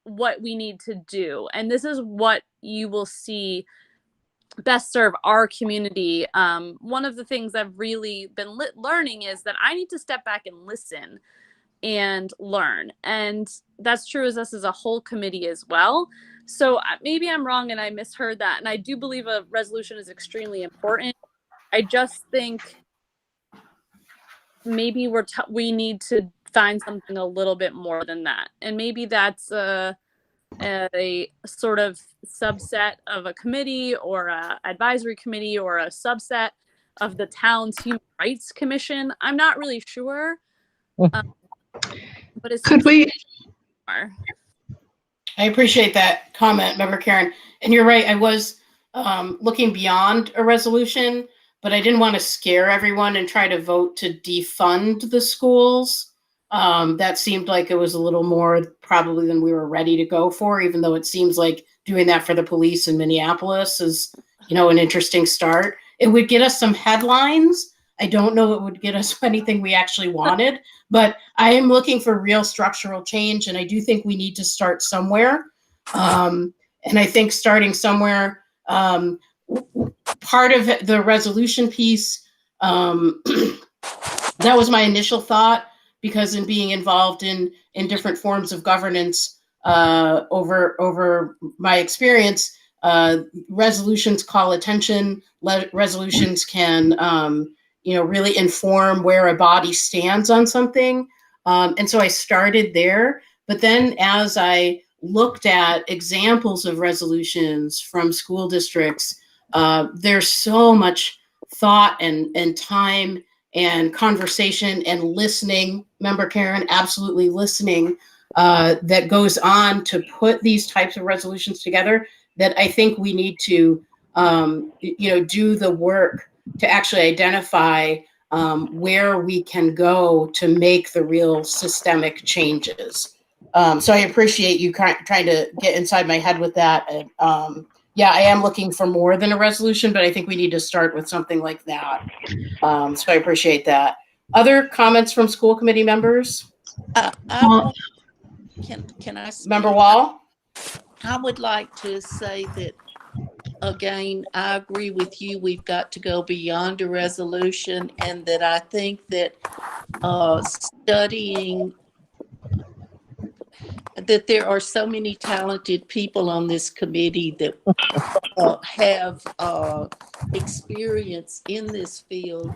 Speaker 5: what we need to do. And this is what you will see best serve our community. One of the things I've really been learning is that I need to step back and listen and learn. And that's true as us as a whole committee as well. So maybe I'm wrong and I misheard that. And I do believe a resolution is extremely important. I just think maybe we need to find something a little bit more than that. And maybe that's a sort of subset of a committee or a advisory committee or a subset of the town's Human Rights Commission. I'm not really sure. But it
Speaker 17: Could we?
Speaker 1: I appreciate that comment, Member Karen. And you're right, I was looking beyond a resolution, but I didn't want to scare everyone and try to vote to defund the schools. That seemed like it was a little more probably than we were ready to go for, even though it seems like doing that for the police in Minneapolis is, an interesting start. It would get us some headlines. I don't know it would get us anything we actually wanted, but I am looking for real structural change, and I do think we need to start somewhere. And I think starting somewhere, part of the resolution piece, that was my initial thought, because in being involved in different forms of governance over my experience, resolutions call attention. Resolutions can really inform where a body stands on something. And so I started there. But then as I looked at examples of resolutions from school districts, there's so much thought and time and conversation and listening, Member Karen, absolutely listening, that goes on to put these types of resolutions together, that I think we need to, do the work to actually identify where we can go to make the real systemic changes. So I appreciate you trying to get inside my head with that. And, yeah, I am looking for more than a resolution, but I think we need to start with something like that. So I appreciate that. Other comments from school committee members?
Speaker 16: Can I speak?
Speaker 1: Member Wall?
Speaker 16: I would like to say that, again, I agree with you. We've got to go beyond a resolution, and that I think that studying that there are so many talented people on this committee that have experience in this field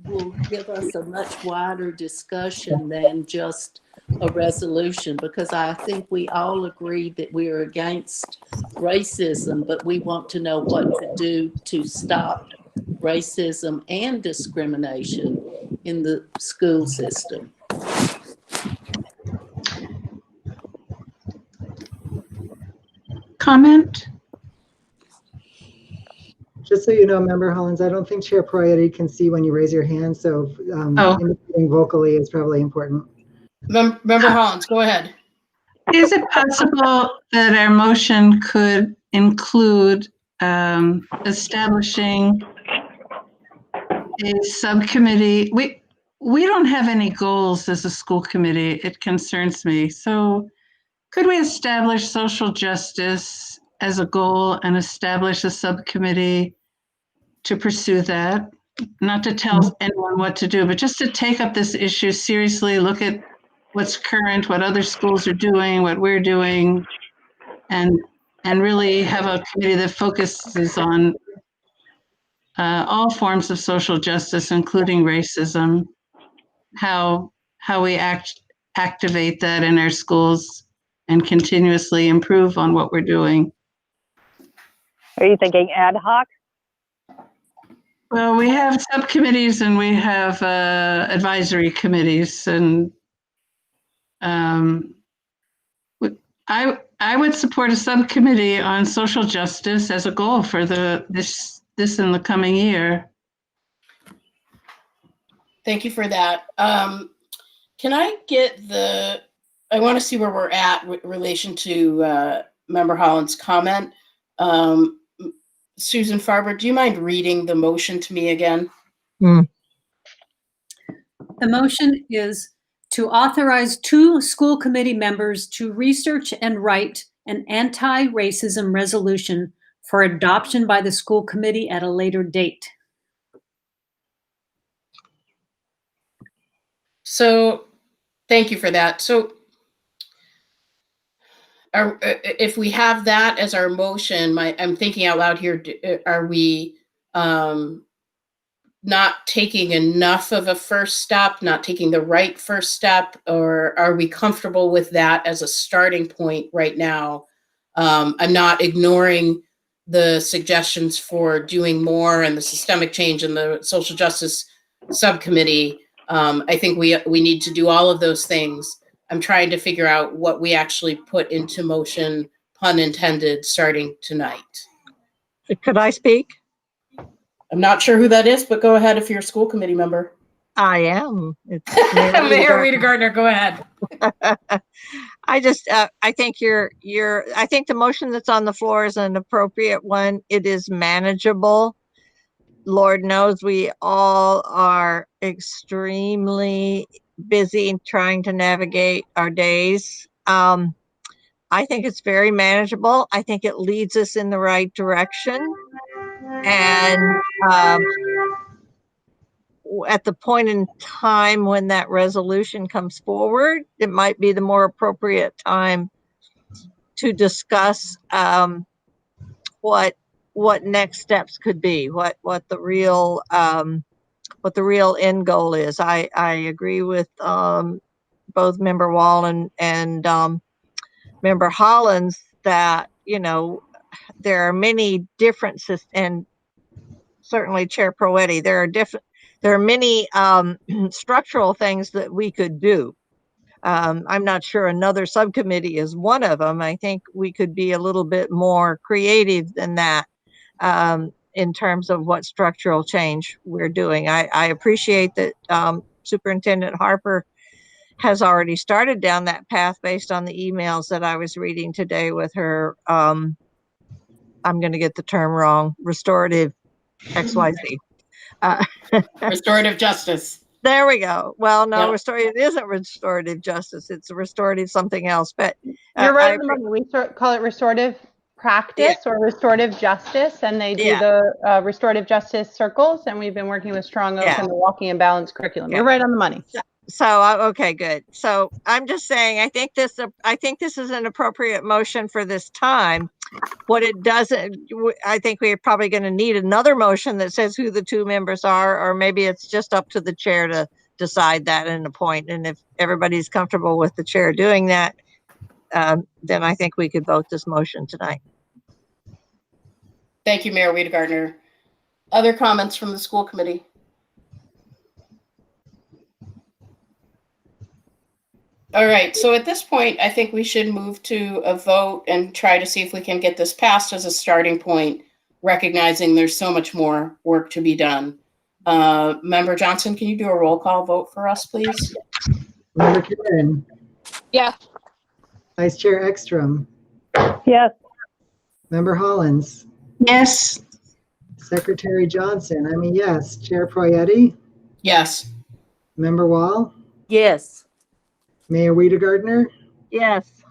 Speaker 16: will give us a much wider discussion than just a resolution, because I think we all agree that we are against racism, but we want to know what to do to stop racism and discrimination in the school system.
Speaker 17: comment?
Speaker 4: Just so you know, Member Hollins, I don't think Chair Priory can see when you raise your hand, so indicating vocally is probably important.
Speaker 1: Member Hollins, go ahead.
Speaker 17: Is it possible that our motion could include establishing a subcommittee? We don't have any goals as a school committee. It concerns me. So could we establish social justice as a goal and establish a subcommittee to pursue that? Not to tell anyone what to do, but just to take up this issue seriously, look at what's current, what other schools are doing, what we're doing, and really have a committee that focuses on all forms of social justice, including racism, how we activate that in our schools and continuously improve on what we're doing.
Speaker 15: Are you thinking ad hoc?
Speaker 17: Well, we have subcommittees and we have advisory committees, and I would support a subcommittee on social justice as a goal for this in the coming year.
Speaker 1: Thank you for that. Can I get I want to see where we're at with relation to Member Holland's comment. Susan Farber, do you mind reading the motion to me again?
Speaker 18: The motion is to authorize 2 school committee members to research and write an anti-racism resolution for adoption by the school committee at a later date.
Speaker 1: So thank you for that. So if we have that as our motion, I'm thinking out loud here, are we not taking enough of a first step, not taking the right first step, or are we comfortable with that as a starting point right now? I'm not ignoring the suggestions for doing more and the systemic change in the social justice subcommittee. I think we need to do all of those things. I'm trying to figure out what we actually put into motion, pun intended, starting tonight.
Speaker 6: Could I speak?
Speaker 1: I'm not sure who that is, but go ahead if you're a school committee member.
Speaker 6: I am. It's
Speaker 1: Mayor Rita Gardner, go ahead.
Speaker 6: I just, I think I think the motion that's on the floor is an appropriate one. It is manageable. Lord knows we all are extremely busy trying to navigate our days. I think it's very manageable. I think it leads us in the right direction. And at the point in time when that resolution comes forward, it might be the more appropriate time to discuss what next steps could be, what the real end goal is. I agree with both Member Wall and Member Hollins that, you know, there are many differences, and certainly Chair Proetti, there are many structural things that we could do. I'm not sure another subcommittee is one of them. I think we could be a little bit more creative than that in terms of what structural change we're doing. I appreciate that Superintendent Harper has already started down that path based on the emails that I was reading today with her. I'm going to get the term wrong, restorative XYZ.
Speaker 1: Restorative justice.
Speaker 6: There we go. Well, no,
Speaker 1: Yep.
Speaker 6: restorative isn't restorative justice. It's a restorative something else. But
Speaker 13: You're right. We call it restorative practice or restorative justice, and they do the restorative justice circles, and we've been working with Strong Oak and the Walking and Balance curriculum. You're right on the money.
Speaker 6: So okay, good. So I'm just saying, I think this is an appropriate motion for this time. What it doesn't, I think we're probably going to need another motion that says who the 2 members are, or maybe it's just up to the chair to decide that and appoint. And if everybody's comfortable with the chair doing that, then I think we could vote this motion tonight.
Speaker 1: Thank you, Mayor Rita Gardner. Other comments from the school committee? All right, so at this point, I think we should move to a vote and try to see if we can get this passed as a starting point, recognizing there's so much more work to be done. Member Johnson, can you do a roll call vote for us, please?
Speaker 4: Member Karen,
Speaker 5: Yeah.
Speaker 4: Vice Chair Ekstrom,
Speaker 15: Yes.
Speaker 4: Member Hollins,
Speaker 17: Yes.
Speaker 4: Secretary Johnson, I'm a yes. Chair Proietti,
Speaker 1: Yes.
Speaker 4: Member Wall,
Speaker 16: Yes.
Speaker 4: Mayor Wiedegardner.
Speaker 6: Yes.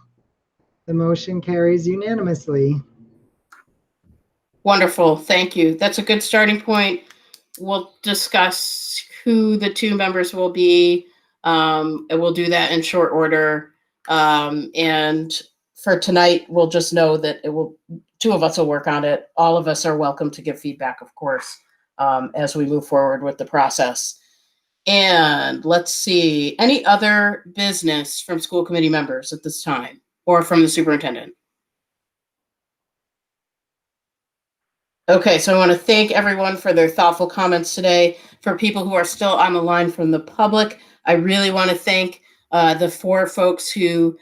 Speaker 4: The motion carries unanimously.
Speaker 1: Wonderful, thank you. That's a good starting point. We'll discuss who the two members will be, and we'll do that in short order. And for tonight, we'll just know that two of us will work on it. All of us are welcome to give feedback, of course, as we move forward with the process. And let's see, any other business from school committee members at this time or from the superintendent? Okay, so I want to thank everyone for their thoughtful comments today. For people who are still on the line from the public, I really want to thank the 4 folks who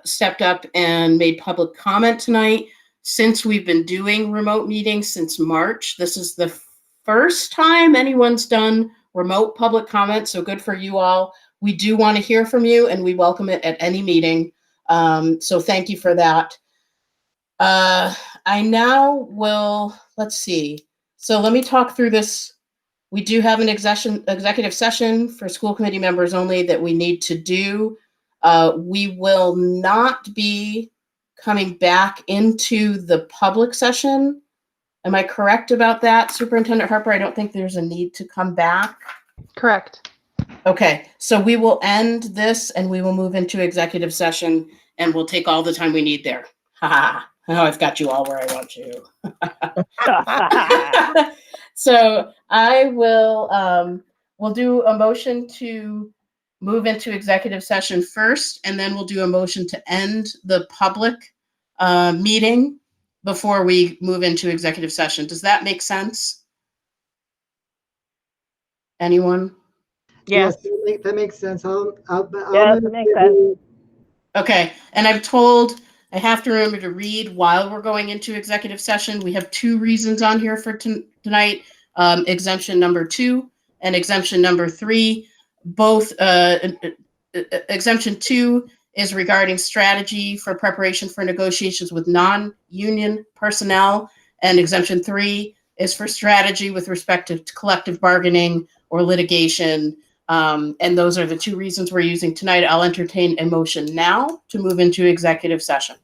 Speaker 1: stepped up and made public comment tonight. Since we've been doing remote meetings since March, this is the first time anyone's done remote public comment, so good for you all. We do want to hear from you, and we welcome it at any meeting. So thank you for that. I now will, let's see. So let me talk through this. We do have an executive session for school committee members only that we need to do. We will not be coming back into the public session. Am I correct about that, Superintendent Harper? I don't think there's a need to come back.
Speaker 13: Correct.
Speaker 1: Okay, so we will end this and we will move into executive session and we'll take all the time we need there. Ha. Now I've got you all where I want you. So I will, we'll do a motion to move into executive session first, and then we'll do a motion to end the public meeting before we move into executive session. Does that make sense? Anyone?
Speaker 6: Yes.
Speaker 4: That makes sense. I'll
Speaker 15: Yes, it makes sense.
Speaker 1: Okay, and I've told, I have to remember to read while we're going into executive session. We have 2 reasons on here for tonight, exemption number 2 and exemption number 3. Both, exemption 2 is regarding strategy for preparation for negotiations with non-union personnel, and exemption 3 is for strategy with respect to collective bargaining or litigation. And those are the 2 reasons we're using tonight. I'll entertain a motion now to move into executive session.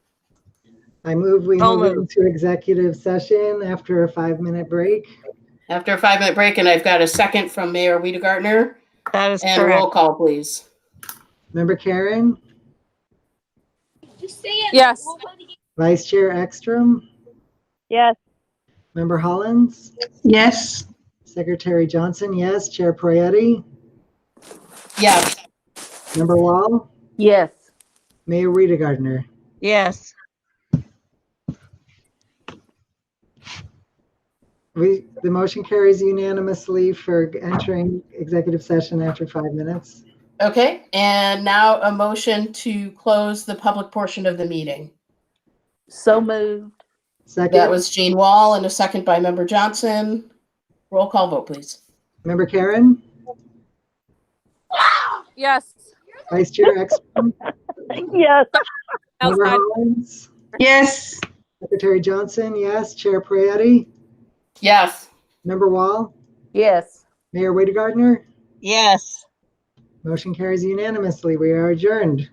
Speaker 4: I move we move into executive session after a 5-minute break.
Speaker 1: After a 5-minute break, and I've got a second from Mayor Wiedegardner.
Speaker 6: That is
Speaker 1: and
Speaker 6: correct.
Speaker 1: Roll call, please.
Speaker 4: Member Karen,
Speaker 5: Yes.
Speaker 4: Vice Chair Ekstrom,
Speaker 15: Yes.
Speaker 4: Member Hollins,
Speaker 17: Yes.
Speaker 4: Secretary Johnson, yes. Chair Proietti,
Speaker 1: Yes.
Speaker 4: Member Wall,
Speaker 16: Yes.
Speaker 4: Mayor Wiedegardner.
Speaker 6: Yes.
Speaker 4: The motion carries unanimously for entering executive session after 5 minutes.
Speaker 1: Okay, and now a motion to close the public portion of the meeting.
Speaker 16: So moved.
Speaker 4: Second.
Speaker 1: That was Jean Wall, and a second by Member Johnson. Roll call vote, please.
Speaker 4: Member Karen,
Speaker 5: Yes.
Speaker 4: Vice Chair Ekstrom,
Speaker 15: Yes.
Speaker 4: Member Hollins,
Speaker 17: Yes.
Speaker 4: Secretary Johnson, yes. Chair Proietti,
Speaker 1: Yes.
Speaker 4: Member Wall,
Speaker 16: Yes.
Speaker 4: Mayor Wiedegardner.
Speaker 6: Yes.
Speaker 4: Motion carries unanimously. We are adjourned.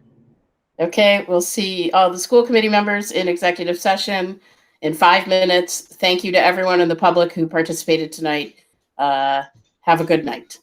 Speaker 1: Okay, we'll see all the school committee members in executive session in 5 minutes. Thank you to everyone in the public who participated tonight. Have a good night.